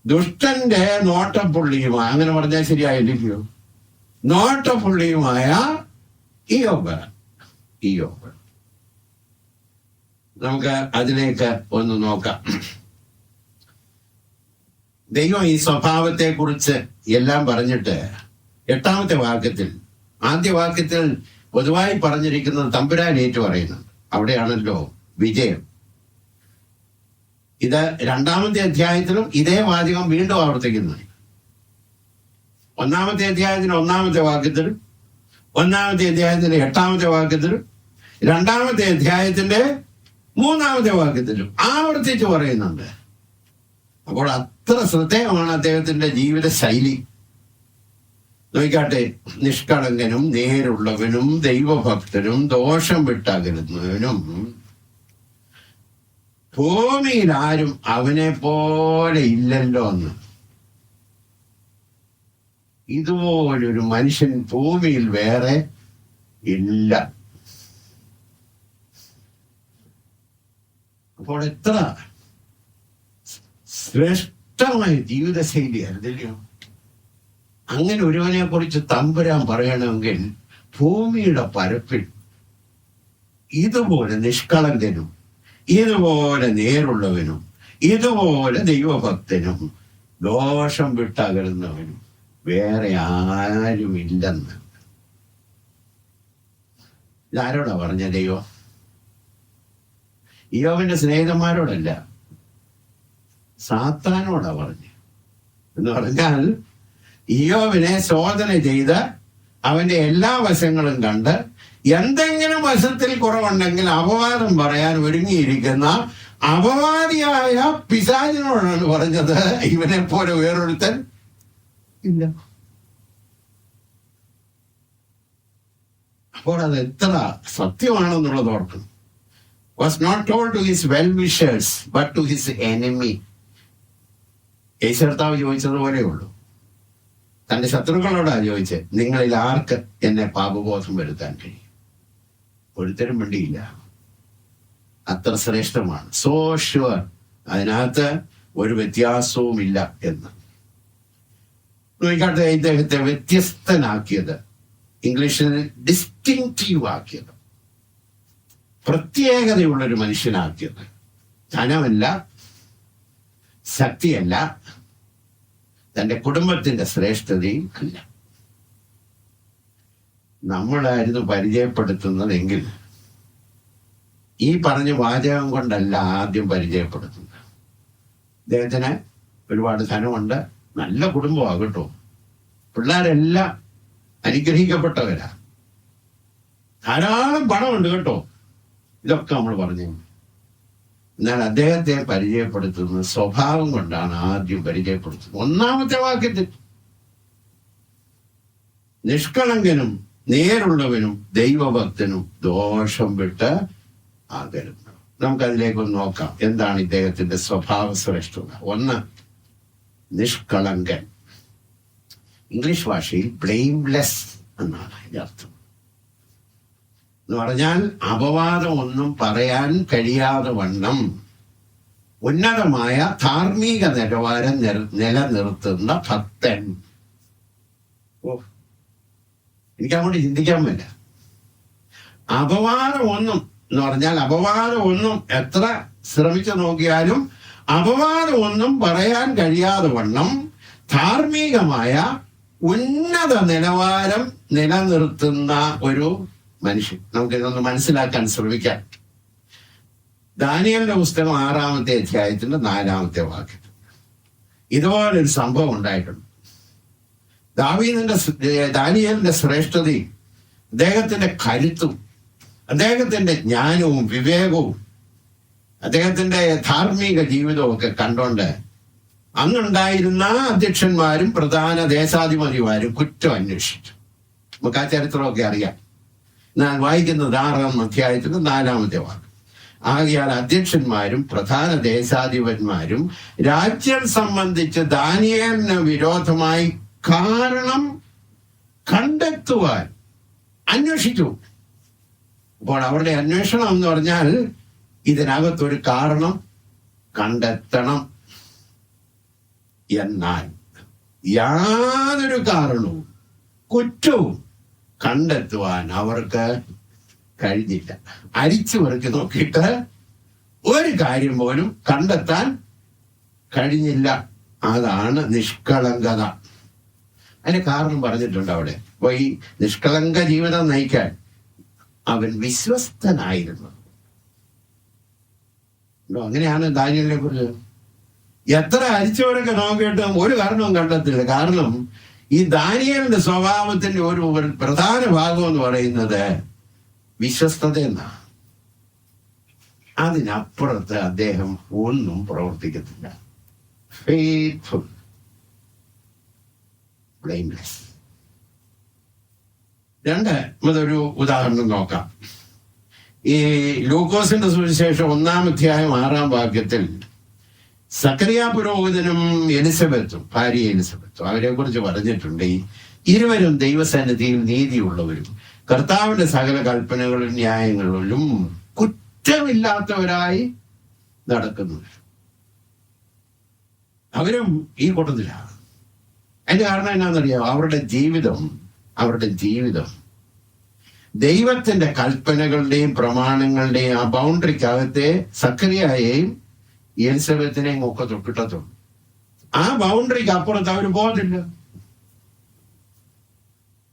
ദുഷ്ടന്റെ നോട്ടപ്പുള്ളിയുമായ, അങ്ങനെ പറഞ്ഞാൽ ശരിയായിരിക്കോ, നോട്ടപ്പുള്ളിയുമായ ഇയ്യോബ്. നമുക്ക് അതിലേക്ക് ഒന്ന് നോക്കാം. ദൈവം ഈ സ്വഭാവത്തെ കുറിച്ച് എല്ലാം പറഞ്ഞിട്ട് 8-ാമത്തെ വാക്യത്തിൽ, ആദ്യ വാക്യത്തിൽ പൊതുവായി പറഞ്ഞിരിക്കുന്നത് തമ്പുരാൻ ഏറ്റു പറയുന്നുണ്ട്. അവിടെയാണല്ലോ വിജയം. ഇത് 2-ാമത്തെ അധ്യായത്തിലും ഇതേ വാചകം വീണ്ടും ആവർത്തിക്കുന്നു. 1-ാമത്തെ അധ്യായത്തിന് 1-ാമത്തെ വാക്യത്തിലും, 1-ാമത്തെ അധ്യായത്തിന്റെ 8-ാമത്തെ വാക്യത്തിലും, 2-ാമത്തെ അധ്യായത്തിന്റെ 3-ാമത്തെ വാക്യത്തിലും ആവർത്തിച്ച് പറയുന്നുണ്ട്. അപ്പോൾ അത്ര ശ്രദ്ധേയമാണ് അദ്ദേഹത്തിന്റെ ജീവിത ശൈലി. നോക്കാട്ടെ, നിഷ്കളങ്കനും നേരുള്ളവനും ദൈവഭക്തനും ദോഷം വിട്ടകലുന്നവനും, ഭൂമിയിൽ ആരും അവനെ പോലെ ഇല്ലല്ലോ എന്ന്. ഇതുപോലൊരു മനുഷ്യൻ ഭൂമിയിൽ വേറെ ഇല്ല. അപ്പോൾ എത്ര ശ്രേഷ്ഠമായ ജീവിതശൈലി ആയിരുന്നല്ലോ. അങ്ങനെ ഒരുവനെ കുറിച്ച് തമ്പുരാൻ പറയണമെങ്കിൽ ഭൂമിയുടെ പരപ്പിൽ ഇതുപോലെ നിഷ്കളങ്കനും, ഇതുപോലെ നേരുള്ളവനും, ഇതുപോലെ ദൈവഭക്തനും, ദോഷം വിട്ടകലുന്നവനും വേറെ ആരുമില്ലെന്ന്. ഇതാരോടാ പറഞ്ഞ ദൈവം? ഇയ്യോബിന്റെ സ്നേഹിതന്മാരോടല്ല, സാത്താനോടാ പറഞ്ഞു. എന്ന് പറഞ്ഞാൽ ഇയ്യോബിനെ ശോധന ചെയ്ത് അവന്റെ എല്ലാ വശങ്ങളും കണ്ട് എന്തെങ്കിലും വശത്തിൽ കുറവുണ്ടെങ്കിൽ അപവാദം പറയാൻ ഒരുങ്ങിയിരിക്കുന്ന അപവാദിയായ പിശാചിനോടാണ് പറഞ്ഞത്, ഇവനെ പോലെ വേറൊരുത്തൻ ഇല്ല. അപ്പോൾ അത് എത്ര സത്യമാണെന്നുള്ളത് ഓർക്കണം. Was not told to his well wishers but to his enemy. Yesu കർത്താവ് ചോദിച്ചതുപോലെ ഉള്ളൂ. തന്റെ ശത്രുക്കളോടാ ചോദിച്ചത്, നിങ്ങളിൽ ആർക്ക് എന്നെ പാപബോധം വരുത്താൻ കഴിയും? ഒരുത്തരും വേണ്ടിയില്ല. അത്ര ശ്രേഷ്ഠമാണ്. സോ ഷുവർ, അതിനകത്ത് ഒരു വ്യത്യാസവുമില്ല എന്ന്. നോക്കാട്ടെ, ഇദ്ദേഹത്തെ വ്യത്യസ്തനാക്കിയത്, ഇംഗ്ലീഷിൽ ഡിസ്റ്റിങ്റ്റീവ് ആക്കിയത്, പ്രത്യേകതയുള്ളൊരു മനുഷ്യനാക്കിയത്. ധനമല്ല, ശക്തിയല്ല, തന്റെ കുടുംബത്തിന്റെ ശ്രേഷ്ഠതയും അല്ല. നമ്മളായിരുന്നു പരിചയപ്പെടുത്തുന്നതെങ്കിൽ ഈ പറഞ്ഞ വാചകം കൊണ്ടല്ല ആദ്യം പരിചയപ്പെടുത്തുന്നത്. അദ്ദേഹത്തിന് ഒരുപാട് ധനമുണ്ട്, നല്ല കുടുംബമാണ് കേട്ടോ, പിള്ളേരെല്ലാം അനുഗ്രഹിക്കപ്പെട്ടവരാ, ധാരാളം പണമുണ്ട് കേട്ടോ, ഇതൊക്കെ നമ്മൾ പറഞ്ഞു. എന്നാൽ അദ്ദേഹത്തെ പരിചയപ്പെടുത്തുന്നത് സ്വഭാവം കൊണ്ടാണ് ആദ്യം പരിചയപ്പെടുത്തുന്നത്. ഒന്നാമത്തെ വാക്യത്തിൽ നിഷ്കളങ്കനും നേരുള്ളവനും ദൈവഭക്തനും ദോഷം വിട്ട് ആകരുന്നു. നമുക്കതിലേക്കൊന്ന് നോക്കാം. എന്താണ് ഇദ്ദേഹത്തിന്റെ സ്വഭാവ ശ്രേഷ്ഠത? ഒന്ന്, നിഷ്കളങ്കൻ. ഇംഗ്ലീഷ് ഭാഷയിൽ ബ്ലെയിംലെസ് എന്നാണ് അതിന്റെ അർത്ഥം. എന്ന് പറഞ്ഞാൽ അപവാദം ഒന്നും പറയാൻ കഴിയാതെ വണ്ണം ഉന്നതമായ ധാർമ്മിക നിലവാരം നിലനിർത്തുന്ന ഭക്തൻ. എനിക്കങ്ങോട്ട് ചിന്തിക്കാൻ പറ്റില്ല. അപവാദം ഒന്നും എന്ന് പറഞ്ഞാൽ അപവാദം ഒന്നും എത്ര ശ്രമിച്ചു നോക്കിയാലും അപവാദം ഒന്നും പറയാൻ കഴിയാതെ വണ്ണം ധാർമ്മികമായ ഉന്നത നിലവാരം നിലനിർത്തുന്ന ഒരു മനുഷ്യൻ. നമുക്കിതൊന്ന് മനസ്സിലാക്കാൻ ശ്രമിക്കാം. ദാനിയേലിന്റെ പുസ്തകം 6-ാമത്തെ അധ്യായത്തിന്റെ 4-ാമത്തെ വാക്യത്തിൽ ഇതുപോലൊരു സംഭവം ഉണ്ടായിട്ടുണ്ട്. ദാനിയേലിന്റെ ശ്രേഷ്ഠതയും അദ്ദേഹത്തിന്റെ കരുത്തും അദ്ദേഹത്തിന്റെ ജ്ഞാനവും വിവേകവും അദ്ദേഹത്തിന്റെ ധാർമ്മിക ജീവിതവും ഒക്കെ കണ്ടോണ്ട് അന്നുണ്ടായിരുന്ന അധ്യക്ഷന്മാരും പ്രധാന ദേശാധിപതിമാരും കുറ്റം അന്വേഷിച്ചു. നമുക്ക് ആ ചരിത്രമൊക്കെ അറിയാം. ഞാൻ വായിക്കുന്നത് 6-ാം അധ്യായത്തിന്റെ 4-ാമത്തെ വാക്യം. ആകയാൽ അധ്യക്ഷന്മാരും പ്രധാന ദേശാധിപന്മാരും രാജ്യം സംബന്ധിച്ച് ദാനിയേലിന് വിരോധമായി കാരണം കണ്ടെത്തുവാൻ അന്വേഷിച്ചു. അപ്പോൾ അവരുടെ അന്വേഷണം എന്ന് പറഞ്ഞാൽ ഇതിനകത്തൊരു കാരണം കണ്ടെത്തണം. എന്നാൽ യാതൊരു കാരണവും കുറ്റവും കണ്ടെത്തുവാൻ അവർക്ക് കഴിഞ്ഞില്ല. അരിച്ചു പെറുക്കി നോക്കിയിട്ട് ഒരു കാര്യം പോലും കണ്ടെത്താൻ കഴിഞ്ഞില്ല. അതാണ് നിഷ്കളങ്കത. അതിന് കാരണം പറഞ്ഞിട്ടുണ്ട് അവിടെ. അപ്പൊ ഈ നിഷ്കളങ്ക ജീവിതം നയിക്കാൻ അവൻ വിശ്വസ്തനായിരുന്നു. അങ്ങനെയാണ് ദാനിയേലിനെ കുറിച്ച്. എത്ര അരിച്ചവരൊക്കെ നോക്കിയിട്ടും ഒരു കാരണവും കണ്ടെത്തില്ല. കാരണം ഈ ദാനിയേലിന്റെ സ്വഭാവത്തിന്റെ ഒരു പ്രധാന ഭാഗം എന്ന് പറയുന്നത് വിശ്വസ്തത എന്നാണ്. അതിനപ്പുറത്ത് അദ്ദേഹം ഒന്നും പ്രവർത്തിക്കത്തില്ല. Faithful, blameless. രണ്ടാമതൊരു ഉദാഹരണം നോക്കാം. ഈ ലൂക്കോസിന്റെ സുവിശേഷം 1-ാം അധ്യായം 6-ാം വാക്യത്തിൽ സക്കറിയ പുരോഹിതനും എലിസബത്തും, ഭാര്യ എലിസബത്തും, അവരെ കുറിച്ച് പറഞ്ഞിട്ടുണ്ട്. ഇരുവരും ദൈവസന്നിധിയിൽ നീതിയുള്ളവരും കർത്താവിന്റെ സകല കൽപ്പനകളും ന്യായങ്ങളിലും കുറ്റമില്ലാത്തവരായി നടക്കുന്നത്. അവരും ഈ കൂട്ടത്തിലാണ്. അതിന്റെ കാരണം എന്നാണെന്നറിയാം, അവരുടെ ജീവിതം ദൈവത്തിന്റെ കൽപ്പനകളുടെയും പ്രമാണങ്ങളുടെയും ആ ബൗണ്ടറിക്കകത്തെ സക്കറിയായെയും എലിസബത്തിനെയും ഒക്കെ തൊട്ടിട്ടുള്ളൂ. ആ ബൗണ്ടറിക്ക് അപ്പുറത്ത് അവർ പോകത്തില്ല.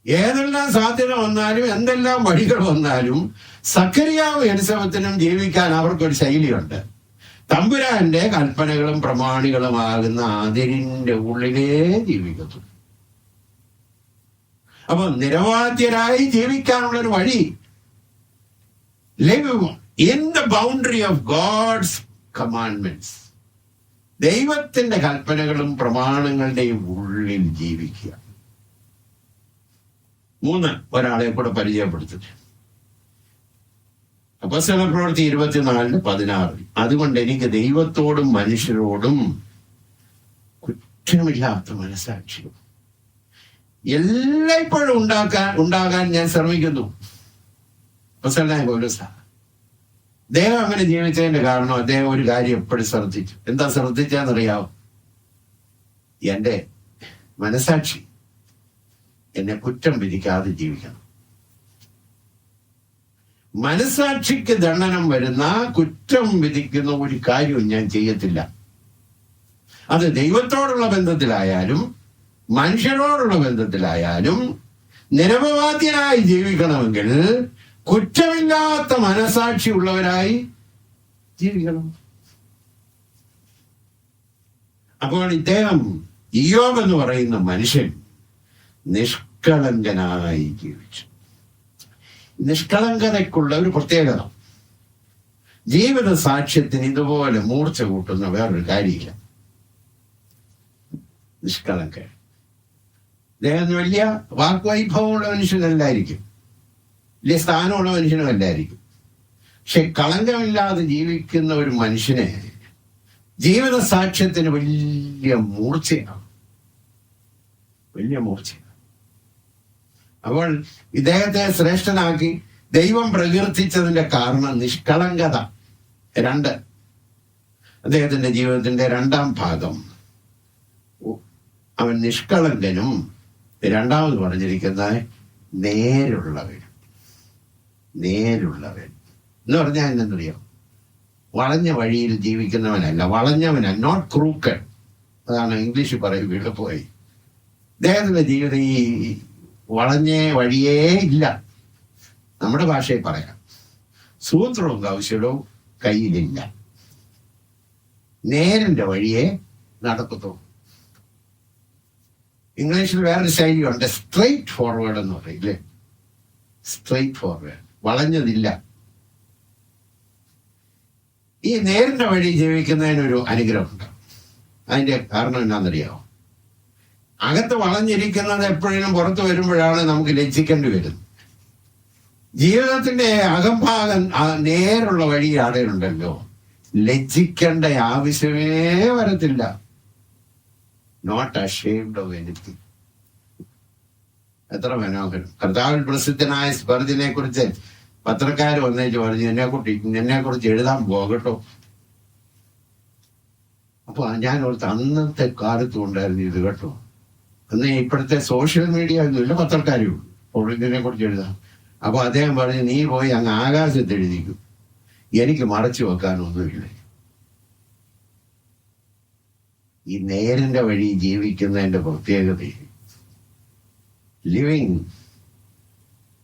ഏതെല്ലാം സാധ്യത വന്നാലും എന്തെല്ലാം വഴികൾ വന്നാലും സക്കറിയാവും എലിസബത്തിനും ജീവിക്കാൻ അവർക്കൊരു ശൈലിയുണ്ട്. തമ്പുരാന്റെ കൽപ്പനകളും പ്രമാണികളുമാകുന്ന അതിരിന്റെ ഉള്ളിലേ ജീവിക്കുന്നു. അപ്പൊ നിരവാദ്യരായി ജീവിക്കാനുള്ളൊരു വഴി, live in the boundary of God's commandments. ദൈവത്തിന്റെ കൽപ്പനകളും പ്രമാണങ്ങളുടെയും ഉള്ളിൽ ജീവിക്കുക. 3 ഒരാളെ കൂടെ പരിചയപ്പെടുത്തുന്നു. അപ്പോസ്തലപ്രവൃത്തി 24:16. അതുകൊണ്ട് എനിക്ക് ദൈവത്തോടും മനുഷ്യരോടും കുറ്റമില്ലാത്ത മനസാക്ഷിയും എല്ലായ്പ്പോഴും ഉണ്ടാകാൻ ഞാൻ ശ്രമിക്കുന്നു. അപ്പോസ്തലനായ പൗലോസാ. അദ്ദേഹം അങ്ങനെ ജീവിച്ചതിന്റെ കാരണം അദ്ദേഹം ഒരു കാര്യം എപ്പോഴും ശ്രദ്ധിച്ചു. എന്താ ശ്രദ്ധിച്ചാന്നറിയാവോ? എന്റെ മനസാക്ഷി എന്നെ കുറ്റം വിധിക്കാതെ ജീവിക്കണം. മനസാക്ഷിക്ക് ദണ്ഡനം വരുന്ന, കുറ്റം വിധിക്കുന്ന ഒരു കാര്യവും ഞാൻ ചെയ്യത്തില്ല. അത് ദൈവത്തോടുള്ള ബന്ധത്തിലായാലും മനുഷ്യരോടുള്ള ബന്ധത്തിലായാലും നിരപവാദ്യനായി ജീവിക്കണമെങ്കിൽ കുറ്റമില്ലാത്ത മനസാക്ഷി ഉള്ളവരായി ജീവിക്കണം. അപ്പോൾ ഇദ്ദേഹം ഇയ്യോബ് എന്ന് പറയുന്ന മനുഷ്യൻ നിഷ്കളങ്കനായി ജീവിച്ചു. നിഷ്കളങ്കതയ്ക്കുള്ള ഒരു പ്രത്യേകത, ജീവിത സാക്ഷ്യത്തിന് ഇതുപോലെ മൂർച്ച കൂട്ടുന്ന വേറൊരു കാര്യമില്ല. നിഷ്കളങ്കൻ. അദ്ദേഹം വലിയ വാക്വൈഭവമുള്ള മനുഷ്യനല്ലായിരിക്കും, വലിയ സ്ഥാനമുള്ള മനുഷ്യനുമല്ലായിരിക്കും. പക്ഷെ കളങ്കമില്ലാതെ ജീവിക്കുന്ന ഒരു മനുഷ്യനെ ജീവിത സാക്ഷ്യത്തിന് വലിയ മൂർച്ചയാണ്. അപ്പോൾ ഇദ്ദേഹത്തെ ശ്രേഷ്ഠനാക്കി ദൈവം പ്രകീർത്തിച്ചതിന്റെ കാരണം നിഷ്കളങ്കത. 2, അദ്ദേഹത്തിന്റെ ജീവിതത്തിന്റെ 2ാം ഭാഗം, അവൻ നിഷ്കളങ്കനും, രണ്ടാമത് പറഞ്ഞിരിക്കുന്നത് നേരുള്ളവൻ എന്ന് പറഞ്ഞാൽ എന്തെന്നറിയോ? വളഞ്ഞ വഴിയിൽ ജീവിക്കുന്നവനല്ല, വളഞ്ഞവനല്ല, നോട്ട് ക്രൂക്കഡ്. അതാണ് ഇംഗ്ലീഷ് പറയും വീട്ടിൽ. അദ്ദേഹത്തിന്റെ ജീവിതം ഈ വളഞ്ഞ വഴിയേ ഇല്ല. നമ്മുടെ ഭാഷയിൽ പറയാം, സൂത്രവും കൗശലവും കയ്യിലില്ല, നേരിന്റെ വഴിയെ നടക്കത്തുള്ളൂ. ഇംഗ്ലീഷിൽ വേറൊരു ശൈലിയുണ്ട്, സ്ട്രെയിറ്റ് ഫോർവേഡ് എന്ന് പറയില്ലേ? സ്ട്രെയിറ്റ് ഫോർവേഡ്, വളഞ്ഞതില്ല. ഈ നേരിന്റെ വഴി ജീവിക്കുന്നതിനൊരു അനുഗ്രഹമുണ്ട്. അതിന്റെ കാരണം എന്താണെന്നറിയാമോ? അകത്ത് വളഞ്ഞിരിക്കുന്നത് എപ്പോഴും പുറത്തു വരുമ്പോഴാണ് നമുക്ക് ലജ്ജിക്കേണ്ടി വരുന്നത്. ജീവിതത്തിന്റെ അകംഭാഗം നേരുള്ള വഴി ആടെയുണ്ടല്ലോ, ലജ്ജിക്കേണ്ട ആവശ്യമേ വരത്തില്ല. Not ashamed of anything. എത്ര മനോഹരം! കർത്താവിൽ പ്രസിദ്ധനായ സ്പർജിനെ കുറിച്ച് പത്രക്കാർ വന്നേച്ച് പറഞ്ഞു, എന്നെ കുറിച്ച് എഴുതാൻ പോകട്ടോ. അപ്പൊ ഞാൻ ഓർത്ത്, അന്നത്തെ കാലത്തും ഉണ്ടായിരുന്നു ഇത് കേട്ടോ. അന്ന് ഇപ്പോഴത്തെ സോഷ്യൽ മീഡിയ ഒന്നുമില്ല, പത്രക്കാരും ഉള്ളൂ ഇതിനെ കുറിച്ച് എഴുതാം. അപ്പൊ അദ്ദേഹം പറഞ്ഞു, നീ പോയി അങ്ങ് ആകാശത്ത് എഴുതിക്കും, എനിക്ക് മറച്ചു വെക്കാനൊന്നുമില്ല. ഈ നേരിന്റെ വഴി ജീവിക്കുന്നതിന്റെ പ്രത്യേകത, ലിവിങ്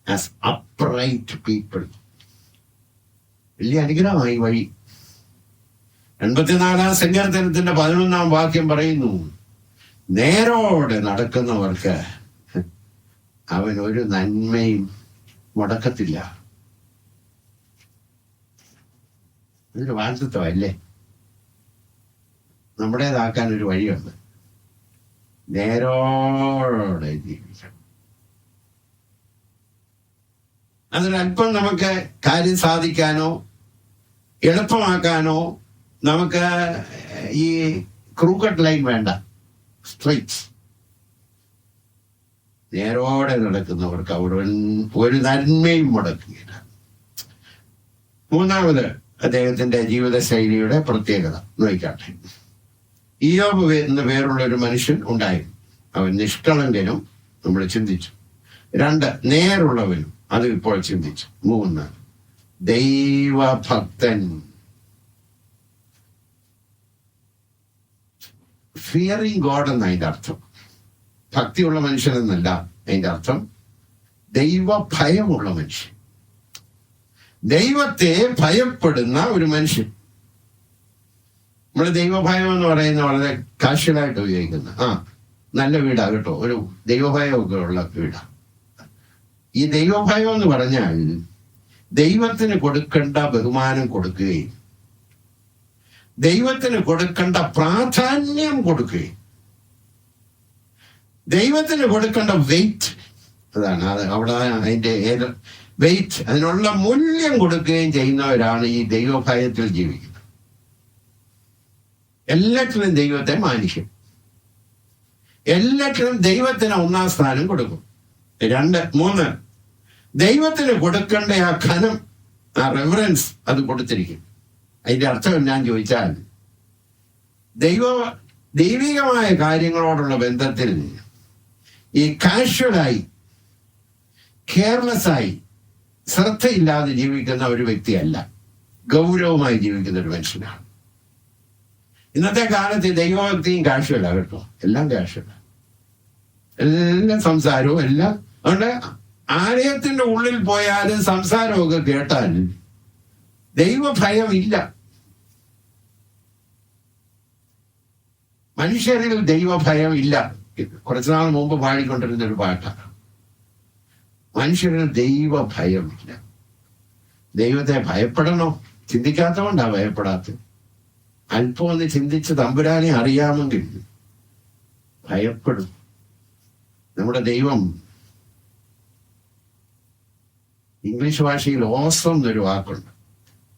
ആസ് അപ്രൈറ്റ് പീപ്പിൾ, വലിയ അനുഗ്രഹമായി വഴി. 84-ാം സങ്കീർത്തനത്തിന്റെ 11-ാം വാക്യം പറയുന്നു, നേരോടെ നടക്കുന്നവർക്ക് അവൻ ഒരു നന്മയും മുടക്കത്തില്ല. അതൊരു വാഗ്ദത്തമല്ലേ? നമ്മുടേതാക്കാൻ ഒരു വഴിയുണ്ട്, നേരോടെ ജീവിക്കണം. അതിനല്പം നമുക്ക് കാര്യം സാധിക്കാനോ എളുപ്പമാക്കാനോ നമുക്ക് ഈ ക്രൂക്കട്ട് ലൈൻ വേണ്ട, സ്ട്രൈറ്റ്. നേരോടെ നടക്കുന്നവർക്ക് അവിടെ ഒരു നന്മയും മുടക്കുകയില്ല. 3-ാമത് അദ്ദേഹത്തിന്റെ ജീവിതശൈലിയുടെ പ്രത്യേകത നോക്കാട്ടെ. ഇയ്യോബ് എന്ന പേരുള്ള ഒരു മനുഷ്യൻ ഉണ്ടായിരുന്നു. അവൻ നിഷ്കളങ്കനും, നമ്മൾ ചിന്തിച്ചു. 2, നേരുള്ളവനും, അത് ഇപ്പോൾ ചിന്തിച്ചു. 3, ദൈവഭക്തൻ. ഫിയറിങ് ഗോഡ് എന്ന അതിന്റെ അർത്ഥം. ഭക്തിയുള്ള മനുഷ്യൻ എന്നല്ല അതിന്റെ അർത്ഥം. ദൈവഭയമുള്ള മനുഷ്യൻ, ദൈവത്തെ ഭയപ്പെടുന്ന ഒരു മനുഷ്യൻ. നമ്മൾ ദൈവഭയം എന്ന് പറയുന്നത് വളരെ കാഷ്വലായിട്ട് ഉപയോഗിക്കുന്ന നല്ല വീടാ കേട്ടോ, ഒരു ദൈവഭയമൊക്കെ ഉള്ള വീടാ. ഈ ദൈവഭയം എന്ന് പറഞ്ഞാൽ ദൈവത്തിന് കൊടുക്കേണ്ട ബഹുമാനം കൊടുക്കുകയും ദൈവത്തിന് കൊടുക്കേണ്ട പ്രാധാന്യം കൊടുക്കുകയും ദൈവത്തിന് കൊടുക്കേണ്ട വെയിറ്റ്, അതാണ് അത് അവിടെ അതിന്റെ വെയിറ്റ്, അതിനുള്ള മൂല്യം കൊടുക്കുകയും ചെയ്യുന്നവരാണ് ഈ ദൈവഭയത്തിൽ ജീവിക്കുന്നത്. എല്ലാറ്റിനും ദൈവത്തെ മാനിക്കും, എല്ലാറ്റിനും ദൈവത്തിന് 1-ാം സ്ഥാനം കൊടുക്കും. 2, 3, ദൈവത്തിന് കൊടുക്കേണ്ട ആ ഘനം, ആ റെഫറൻസ് അത് കൊടുത്തിരിക്കും. അതിന്റെ അർത്ഥം എന്നാന്ന് ചോദിച്ചാൽ, ദൈവികമായ കാര്യങ്ങളോടുള്ള ബന്ധത്തിൽ ഈ കാഷ്വലായി, കെയർലെസ്സായി, ശ്രദ്ധയില്ലാതെ ജീവിക്കുന്ന ഒരു വ്യക്തിയല്ല, ഗൗരവമായി ജീവിക്കുന്ന ഒരു മനുഷ്യനാണ്. ഇന്നത്തെ കാലത്ത് ദൈവഭക്തിയും കാഷ്വല കേട്ടോ, എല്ലാം കാഷ്വല, എല്ലാ സംസാരവും എല്ലാം. അതുകൊണ്ട് ആലയത്തിന്റെ ഉള്ളിൽ പോയാലും സംസാരമൊക്കെ കേട്ടാൽ ദൈവഭയം ഇല്ല. മനുഷ്യരിൽ ദൈവഭയം ഇല്ല. കുറച്ചുനാൾ മുമ്പ് പാടിക്കൊണ്ടിരുന്ന ഒരു പാട്ടാണ്. മനുഷ്യരിൽ ദൈവഭയമില്ല. ദൈവത്തെ ഭയപ്പെടണോ? ചിന്തിക്കാത്തതുകൊണ്ടാ ഭയപ്പെടാത്തത്. അല്പം ഒന്ന് ചിന്തിച്ച് തമ്പുരാനെ അറിയാമെങ്കിൽ ഭയപ്പെടും. നമ്മുടെ ദൈവം, ഇംഗ്ലീഷ് ഭാഷയിൽ ഓസം എന്നൊരു വാക്കുണ്ട്.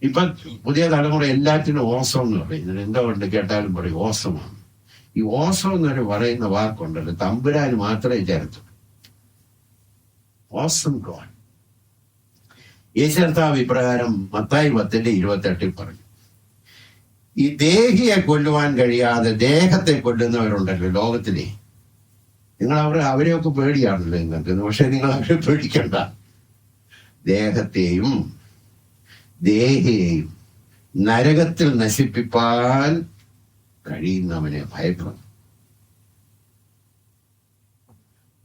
ഇപ്പൊ പുതിയ തലമുറ എല്ലാറ്റിനും ഓസം എന്ന് പറയുന്നത് എന്തുകൊണ്ട് കേട്ടാലും പറയും ഓസമാണ്. ഈ ഓസം എന്നൊരു പറയുന്ന വാക്കുണ്ടല്ലോ, തമ്പുരാന് മാത്രമേ ചേർത്തു. Awesome God. യേശുകർത്താവ് ഇപ്രകാരം മത്തായി 10:28 പറഞ്ഞു, ഈ ദേഹിയെ കൊല്ലുവാൻ കഴിയാതെ ദേഹത്തെ കൊല്ലുന്നവരുണ്ടല്ലോ ലോകത്തിലെ, നിങ്ങൾ അവരെയൊക്കെ പേടിയാണല്ലോ നിങ്ങൾക്ക്. പക്ഷെ നിങ്ങൾ അവരെ പേടിക്കണ്ട. ദേഹത്തെയും ദേഹിയെയും നരകത്തിൽ നശിപ്പിപ്പാൻ കഴിയുന്നവനെ ഭയപ്പെടും.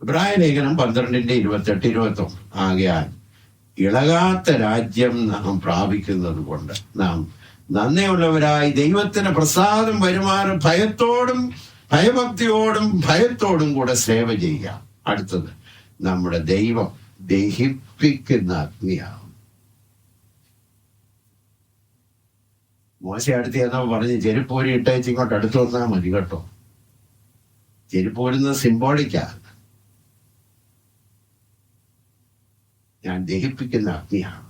ഇബ്രായ ലേഖനം 12:28-29. ആകയാൽ ഇളകാത്ത രാജ്യം നാം പ്രാപിക്കുന്നത് കൊണ്ട് നാം നന്ദിയുള്ളവരായി ദൈവത്തിന് പ്രസാദം വരുമാനം ഭയഭക്തിയോടും കൂടെ സേവ ചെയ്യുക. അടുത്തത്, നമ്മുടെ ദൈവം ദഹിപ്പിക്കുന്ന അഗ്നിയാവും. മോശ അടുത്ത് എന്നോ പറഞ്ഞ് ചെരുപ്പൂരി ഇട്ടേച്ച് ഇങ്ങോട്ട് അടുത്ത് വന്നാൽ മതി കേട്ടോ. ചെരുപ്പൂരുന്നത് സിംബോളിക്കാ. ഞാൻ ദഹിപ്പിക്കുന്ന അഗ്നിയാണ്.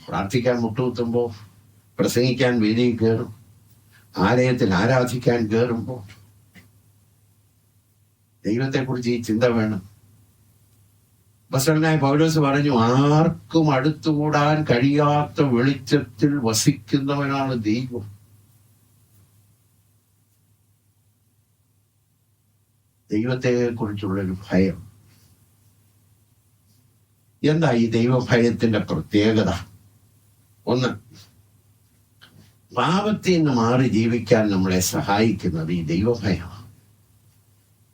പ്രാർത്ഥിക്കാൻ മുട്ടുകുത്തുമ്പോ, പ്രസംഗിക്കാൻ വേദിയിൽ കയറും, ആലയത്തിൽ ആരാധിക്കാൻ കയറുമ്പോൾ ദൈവത്തെക്കുറിച്ച് ഈ ചിന്ത വേണം. അപ്പോസ്തലനായ പൗലോസ് പറഞ്ഞു, ആർക്കും അടുത്തുകൂടാൻ കഴിയാത്ത വെളിച്ചത്തിൽ വസിക്കുന്നവനാണ് ദൈവം. ദൈവത്തെ കുറിച്ചുള്ളൊരു ഭയം. എന്താ ഈ ദൈവഭയത്തിന്റെ പ്രത്യേകത? 1, പാപത്തിൽ നിന്ന് മാറി ജീവിക്കാൻ നമ്മളെ സഹായിക്കുന്നത് ഈ ദൈവഭയമാണ്.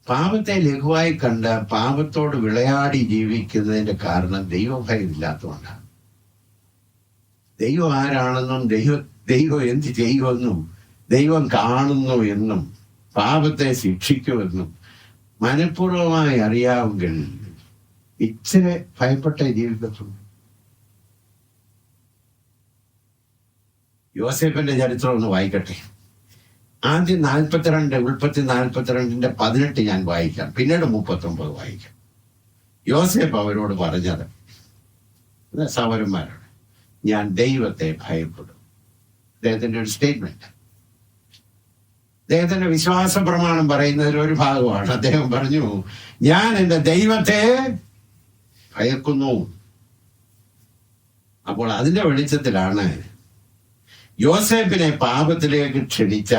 പാപത്തെ ലഘുവായി കണ്ട് പാപത്തോട് വിളയാടി ജീവിക്കുന്നതിന്റെ കാരണം ദൈവഭയം ഇല്ലാത്തതുകൊണ്ടാണ്. ദൈവം ആരാണെന്നും ദൈവം എന്ത് ചെയ്യുമെന്നും ദൈവം കാണുന്നു എന്നും പാപത്തെ ശിക്ഷിക്കുമെന്നും മനഃപൂർവമായി അറിയാമെങ്കിൽ ഇച്ചിരി ഭയപ്പെട്ടേ ജീവിക്കത്തുള്ളൂ. യോസേഫിന്റെ ചരിത്രം ഒന്ന് വായിക്കട്ടെ. ആദ്യം 42 ഉൽപ്പത്തി 42:18 ഞാൻ വായിക്കാം, പിന്നീട് 39 വായിക്കാം. യോസേഫ് അവരോട് പറഞ്ഞത്, സഹോദരന്മാരോട്, ഞാൻ ദൈവത്തെ ഭയപ്പെടും. അദ്ദേഹത്തിന്റെ ഒരു സ്റ്റേറ്റ്മെന്റ്, അദ്ദേഹത്തിന്റെ വിശ്വാസ പ്രമാണം പറയുന്നതിൽ ഒരു ഭാഗമാണ്. അദ്ദേഹം പറഞ്ഞു, ഞാൻ എൻ്റെ ദൈവത്തെ ഭയക്കുന്നു. അപ്പോൾ അതിന്റെ വെളിച്ചത്തിലാണ് യോസേപ്പിനെ പാപത്തിലേക്ക് ക്ഷണിച്ച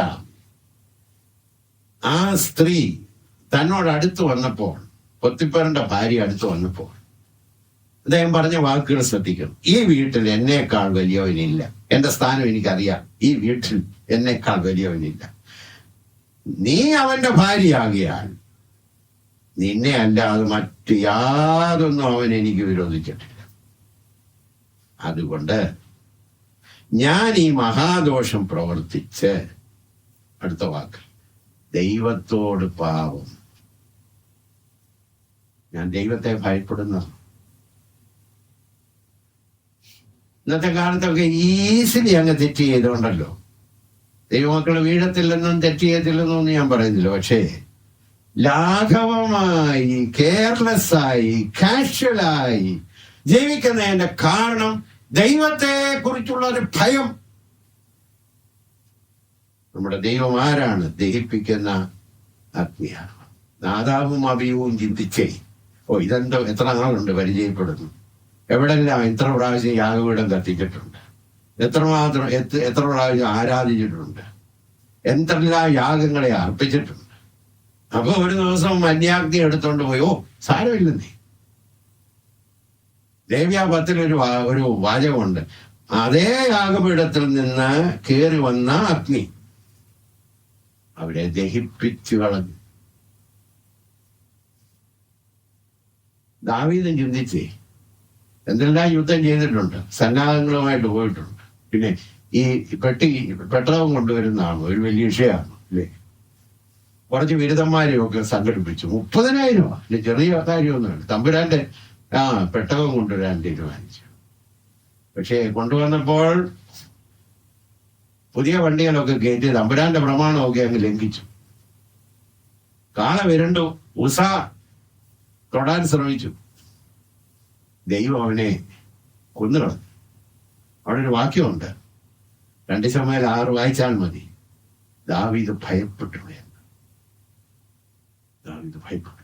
ആ സ്ത്രീ തന്നോട് അടുത്ത് വന്നപ്പോൾ, പൊത്തിപ്പറിന്റെ ഭാര്യ അടുത്ത് വന്നപ്പോൾ അദ്ദേഹം പറഞ്ഞ വാക്കുകൾ ശ്രദ്ധിക്കണം. ഈ വീട്ടിൽ എന്നേക്കാൾ വലിയവനില്ല. എന്റെ സ്ഥാനം എനിക്കറിയാം. ഈ വീട്ടിൽ എന്നേക്കാൾ വലിയവനില്ല. നീ അവന്റെ ഭാര്യയാകിയാൽ നിന്നെ അല്ലാതെ മറ്റ് യാതൊന്നും അവൻ എനിക്ക് വിരോധിച്ചിട്ടില്ല. അതുകൊണ്ട് ഞാൻ ഈ മഹാദോഷം പ്രവർത്തിച്ച്, അടുത്ത വാക്ക്, ദൈവത്തോട് പാപം. ഞാൻ ദൈവത്തെ ഭയപ്പെടുന്ന. ഇന്നത്തെ കാലത്തൊക്കെ ഈസിലി അങ്ങ് തെറ്റ് ചെയ്തുകൊണ്ടല്ലോ. ദൈവമക്കൾ വീഴത്തില്ലെന്നും തെറ്റ് ചെയ്യത്തില്ലെന്നും ഞാൻ പറയുന്നില്ല. പക്ഷേ ലാഘവമായി, കെയർലെസ് ആയി, കാഷ്വലായി ജീവിക്കുന്നതിന്റെ കാരണം ദൈവത്തെ കുറിച്ചുള്ള ഒരു ഭയം. നമ്മുടെ ദൈവം ആരാണ്? ദഹിപ്പിക്കുന്ന അഗ്നിയാണ്. നാദാബും അബീഹുവും ചിന്തിച്ചേ, ഇതെന്തോ എത്ര നാളുണ്ട് പരിചയപ്പെടുന്നു, എവിടെല്ലാം എത്ര പ്രാവശ്യം യാഗപീഠം കത്തിച്ചിട്ടുണ്ട്, എത്ര പ്രാവശ്യം ആരാധിച്ചിട്ടുണ്ട്, എന്തെല്ലാം യാഗങ്ങളെ അർപ്പിച്ചിട്ടുണ്ട്. അപ്പൊ ഒരു ദിവസം അന്യാഗ്നി എടുത്തോണ്ട് പോയി, സാരമില്ലെന്നേ. ദേവ്യാപത്തിലൊരു വാചകമുണ്ട്, അതേ യാഗപീഠത്തിൽ നിന്ന് കയറി വന്ന അഗ്നി അവരെ ദഹിപ്പിച്ചു കളഞ്ഞു. ദാവീദും ചിന്തിച്ചേ, എന്തെല്ലാം യുദ്ധം ചെയ്തിട്ടുണ്ട്, സന്നാഹങ്ങളുമായിട്ട് പോയിട്ടുണ്ട്. പിന്നെ ഈ പെട്ടകം കൊണ്ടുവരുന്നതാണ് ഒരു വലിയ വിഷയമാണ് അല്ലേ. കുറച്ച് ബിരുദന്മാരെയൊക്കെ സംഘടിപ്പിച്ചു. 30,000 ചെറിയ കാര്യമൊന്നുമില്ല. തമ്പുരാന്റെ പെട്ടകം കൊണ്ടുവരാൻ തീരുമാനിച്ചു. പക്ഷേ കൊണ്ടുവന്നപ്പോൾ പുതിയ വണ്ടികളൊക്കെ കയറ്റി തമ്പുരാന്റെ പ്രമാണമൊക്കെ അങ്ങ് ലംഘിച്ചു. കാള വിരണ്ടു, ഉസ തൊടാൻ ശ്രമിച്ചു. ദൈവം അവനെ കൊന്നുകളഞ്ഞു. അവിടെ ഒരു വാക്യമുണ്ട്, 2 ശമൂവേൽ 6 വായിച്ചാൽ മതി. ദാവീദ് ഭയപ്പെട്ടു എന്ന്. ദാവീദ് ഭയപ്പെട്ടു.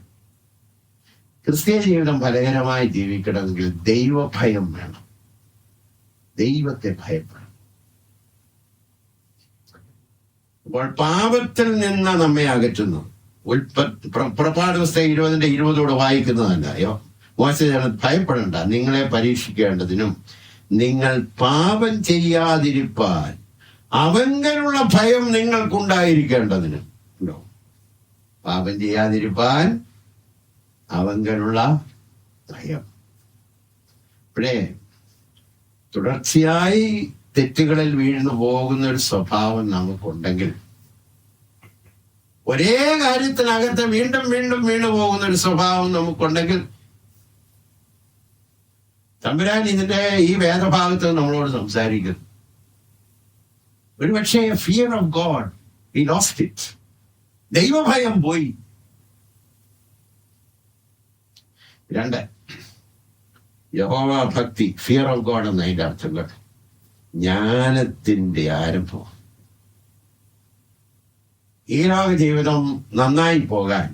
ക്രിസ്തീയ ജീവിതം ഫലകരമായി ജീവിക്കണമെങ്കിൽ ദൈവഭയം വേണം. ദൈവത്തെ ഭയപ്പെടണം. അപ്പോൾ പാപത്തിൽ നിന്ന് നമ്മെ അകറ്റുന്നു. പുറപ്പാട് പുസ്തകം 20:20 വായിക്കുന്നതല്ലയോ, മോശജനം ഭയപ്പെടേണ്ട, നിങ്ങളെ പരീക്ഷിക്കേണ്ടതിനും നിങ്ങൾ പാപം ചെയ്യാതിരിപ്പാൻ അവങ്കലുള്ള ഭയം നിങ്ങൾക്കുണ്ടായിരിക്കേണ്ടതിനും. ഉണ്ടോ? പാപം ചെയ്യാതിരിപ്പാൻ അവങ്കലുള്ള ഭയം. ഇവിടെ തുടർച്ചയായി തെറ്റുകളിൽ വീഴ്ന്നു പോകുന്ന ഒരു സ്വഭാവം നമുക്കുണ്ടെങ്കിൽ, ഒരേ കാര്യത്തിനകത്ത് വീണ്ടും വീണ്ടും വീണു പോകുന്ന ഒരു സ്വഭാവം നമുക്കുണ്ടെങ്കിൽ, തമ്പുരാൻ ഇതിന്റെ ഈ വേദഭാഗത്ത് നമ്മളോട് സംസാരിക്കുന്നു. ഒരുപക്ഷെ fear of God, he lost it. ദൈവഭയം പോയി. 2, യഹോവ ഭക്തി, ഫിയർ ഓഫ് ഗോഡ് എന്നതിന്റെ അർത്ഥങ്ങൾ ജ്ഞാനത്തിന്റെ ആരംഭം. ഈ ലോക ജീവിതം നന്നായി പോകാൻ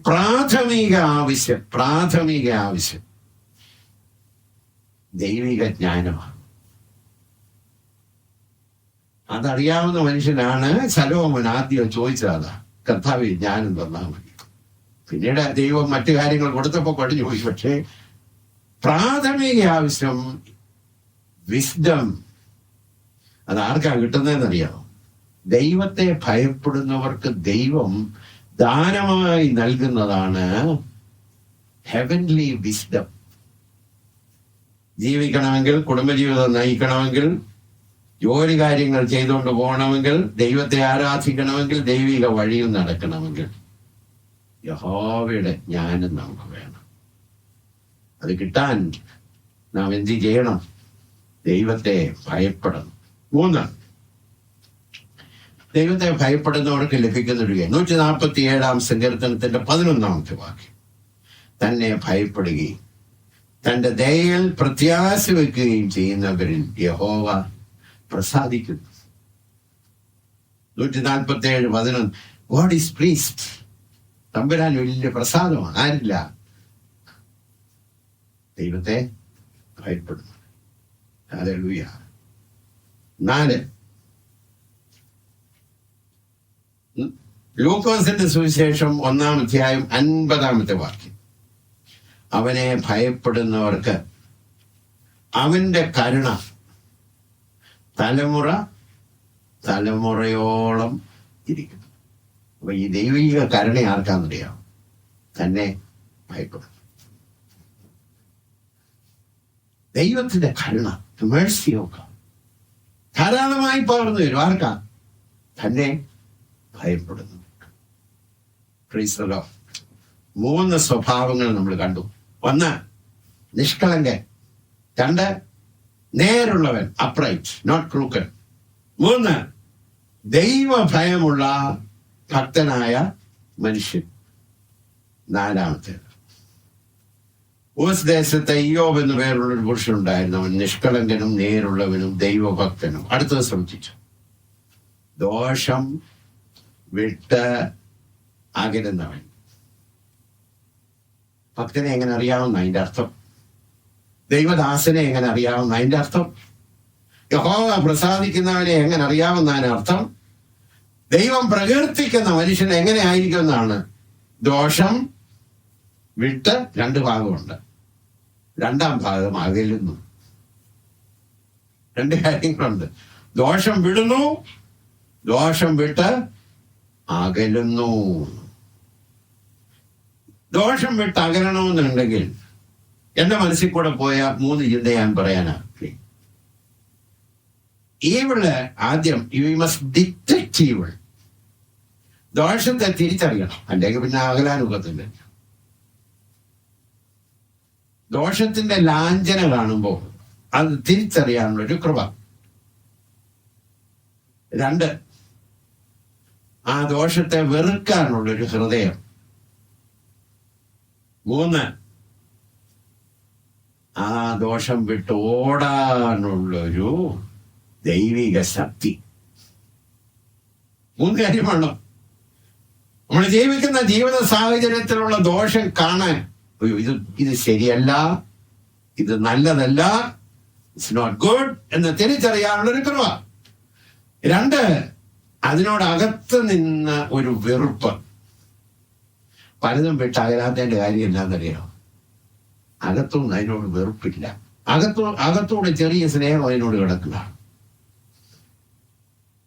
പ്രാഥമിക ആവശ്യം ദൈവിക ജ്ഞാനമാണ്. അതറിയാവുന്ന മനുഷ്യനാണ് ശലോമോൻ ആദ്യം ചോദിച്ചത്, കർത്താവേ ജ്ഞാനം തന്നാൽ മതി. പിന്നീട് ദൈവം മറ്റു കാര്യങ്ങൾ കൊടുത്തപ്പോ കഴിഞ്ഞു പോയി. പക്ഷേ പ്രാഥമിക ആവശ്യം വിസ്ഡം. അത് ആർക്കാ കിട്ടുന്നതെന്നറിയാമോ? ദൈവത്തെ ഭയപ്പെടുന്നവർക്ക് ദൈവം ദാനമായി നൽകുന്നതാണ് ഹെവൻലി വിസ്ഡം. ജീവിക്കണമെങ്കിൽ, കുടുംബജീവിതം നയിക്കണമെങ്കിൽ, ജോലി കാര്യങ്ങൾ ചെയ്തുകൊണ്ട് പോകണമെങ്കിൽ, ദൈവത്തെ ആരാധിക്കണമെങ്കിൽ, ദൈവിക വഴിയും നടക്കണമെങ്കിൽ യഹോവയുടെ ജ്ഞാനം നമുക്ക് വേണം. അത് കിട്ടാൻ നാം എന്ത് ചെയ്യണം? ദൈവത്തെ ഭയപ്പെടണം. 3, ദൈവത്തെ ഭയപ്പെടുന്നവർക്ക് ലഭിക്കുന്ന ഒരു 147 സങ്കീർത്തനത്തിന്റെ 11 വാക്യം, തന്നെ ഭയപ്പെടുകയും തന്റെ ദയയിൽ പ്രത്യാശ വെക്കുകയും ചെയ്യുന്നവരിൽ യഹോവ പ്രസാദിക്കുന്നു. 147:11, ഗോഡ് ഈസ് പ്ലീസ്ഡ്. തമ്പുരാൻ വലിയ പ്രസാദമാണ്. ആരില്ല? ദൈവത്തെ ഭയപ്പെടുന്നു. ഹല്ലേലൂയ. 4 ലൂക്കോസിന്റെ സുവിശേഷം 1-ാം അധ്യായം 50-ാമത്തെ വാക്യം. അവനെ ഭയപ്പെടുന്നവർക്ക് അവന്റെ കരുണ തലമുറയോളം ഇരിക്കുന്നു. അപ്പൊ ഈ ദൈവിക കരുണ ആർക്കാന്നറിയാം? തന്നെ ഭയപ്പെടും. ദൈവത്തിന്റെ കരുണ, മേഴ്സി ഒക്കെ ധാരാളമായി പകർന്നു വരും. ആർക്കാ? തന്നെ ഭയപ്പെടുന്നു. Price the Lord. 3 സ്വഭാവങ്ങൾ നമ്മൾ കണ്ടു. 1, നിഷ്കളങ്കൻ. 2, നേരുള്ളവൻ, അപ്രൈറ്റ്, നോട്ട് ക്രൂക്കൻ. 3, ദൈവഭയമുള്ള ഭക്തനായ മനുഷ്യൻ. 4-ാമത്തേത്, ദേശത്തെ ഇയ്യോബ് എന്ന് പേരുള്ളൊരു പുരുഷനുണ്ടായിരുന്നു. അവൻ നിഷ്കളങ്കനും നേരുള്ളവനും ദൈവഭക്തനും. അടുത്തത് ശ്രമിച്ചു, ദോഷം വിട്ട് അകലുന്നവൻ. ഭക്തനെ എങ്ങനെ അറിയാവുന്ന അതിന്റെ അർത്ഥം? ദൈവദാസനെ എങ്ങനെ അറിയാവുന്ന അതിന്റെ അർത്ഥം? യഹോവ പ്രസാദിക്കുന്നവനെ എങ്ങനെ അറിയാവുന്ന അതിനർത്ഥം? ദൈവം പ്രകീർത്തിക്കുന്ന മനുഷ്യൻ എങ്ങനെ ആയിരിക്കും എന്നാണ്. ദോഷം വിട്ട് 2 ഭാഗമുണ്ട്. 2-ാം ഭാഗം അകലുന്നു. 2 കാര്യങ്ങളുണ്ട്. ദോഷം വിടുന്നു, ദോഷം വിട്ട് അകലുന്നു. ദോഷം വിട്ട് അകലണമെന്നുണ്ടെങ്കിൽ എന്റെ മനസ്സിൽ കൂടെ പോയ 3 ചിന്ത ഞാൻ പറയാനാണ്. ഈവിള് ആദ്യം യു മസ്റ്റ് ഡിറ്റക്ട് ഈവിൾ. ദോഷത്തെ തിരിച്ചറിയണം, അല്ലെങ്കിൽ പിന്നെ അകലാനുഭവത്തില്ല. ദോഷത്തിന്റെ ലാഞ്ചന കാണുമ്പോൾ അത് തിരിച്ചറിയാനുള്ള ഒരു കൃപ. 2, ആ ദോഷത്തെ വെറുക്കാനുള്ളൊരു ഹൃദയം. 3, ആ ദോഷം വിട്ട് ഓടാനുള്ളൊരു ദൈവിക ശക്തി. 3 കാര്യമാണോ? നമ്മൾ ജീവിക്കുന്ന ജീവിത സാഹചര്യത്തിലുള്ള ദോഷം കാണാൻ, ഇത് ശരിയല്ല, ഇത് നല്ലതല്ല, ഇറ്റ്സ് നോട്ട് ഗുഡ് എന്ന് തിരിച്ചറിയാനുള്ളൊരു കൃപ. 2, അതിനോടകത്ത് നിന്ന് ഒരു വെറുപ്പ്. പലതും വിട്ട് അകലാത്തതിന്റെ കാര്യം എന്താണെന്നറിയാം? അകത്തൊന്നും അതിനോട് വെറുപ്പില്ല. അകത്തൂടെ ചെറിയ സ്നേഹം അതിനോട് കിടക്കുക.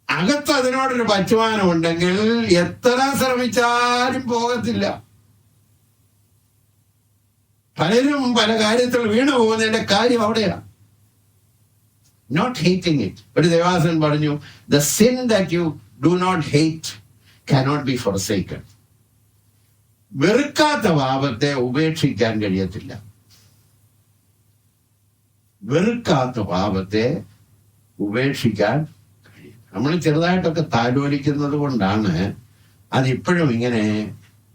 അകത്ത് അതിനോടൊരു പറ്റുവാനം ഉണ്ടെങ്കിൽ എത്ര ശ്രമിച്ചാലും പോകത്തില്ല. പലരും പല കാര്യത്തിൽ വീണു പോകുന്നതിന്റെ കാര്യം അവിടെയാണ്. Not hating it. ഒരു ദേവാസൻ പറഞ്ഞു, the sin that you do not hate cannot be forsaken. വെറുക്കാത്ത പാപത്തെ ഉപേക്ഷിക്കാൻ കഴിയത്തില്ല. വെറുക്കാത്ത പാപത്തെ ഉപേക്ഷിക്കാൻ കഴിയും. നമ്മൾ ചെറുതായിട്ടൊക്കെ താലോലിക്കുന്നത് കൊണ്ടാണ് അതിപ്പോഴും ഇങ്ങനെ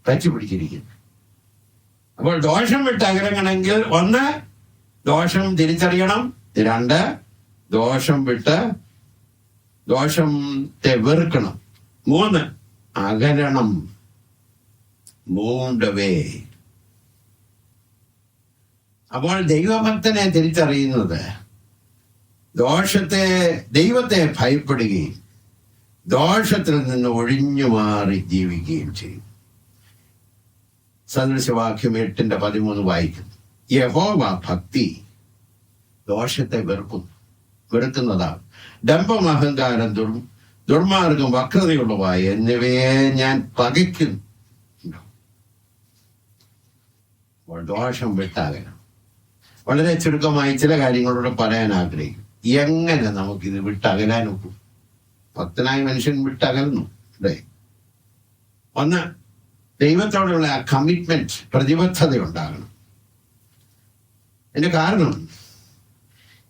പറ്റിപ്പിടിച്ചിരിക്കുന്നത്. അപ്പോൾ ദോഷം വിട്ട് അകലണമെങ്കിൽ 1, ദോഷം തിരിച്ചറിയണം. 2, ദോഷം വിട്ട് ദോഷത്തെ വെറുക്കണം. 3, അകലണം. Move away. അപ്പോൾ ദൈവഭക്തനെ തിരിച്ചറിയുന്നത് ദൈവത്തെ ഭയപ്പെടുകയും ദോഷത്തിൽ നിന്ന് ഒഴിഞ്ഞു മാറി ജീവിക്കുകയും ചെയ്യും. സദൃശവാക്യം 8:13 വായിക്കുന്നു, യഹോവ ഭക്തി ദോഷത്തെ വെറുക്കുന്നതാണ്. ഡംഭം, അഹങ്കാരം, ദുർമാർഗം, വക്രതയുള്ളവായ എന്നിവയെ ഞാൻ പകയ്ക്കുന്നു. ദോഷം വിട്ടാകണം. വളരെ ചുരുക്കമായി ചില കാര്യങ്ങളോട് പറയാൻ ആഗ്രഹിക്കും. എങ്ങനെ നമുക്കിത് വിട്ടകലാൻ ഒക്കും? ഭക്തനായ മനുഷ്യൻ വിട്ടകലുന്നു അല്ലേ? 1, ദൈവത്തോടുള്ള ആ കമ്മിറ്റ്മെന്റ്, പ്രതിബദ്ധത ഉണ്ടാകണം. അതിന്റെ കാരണം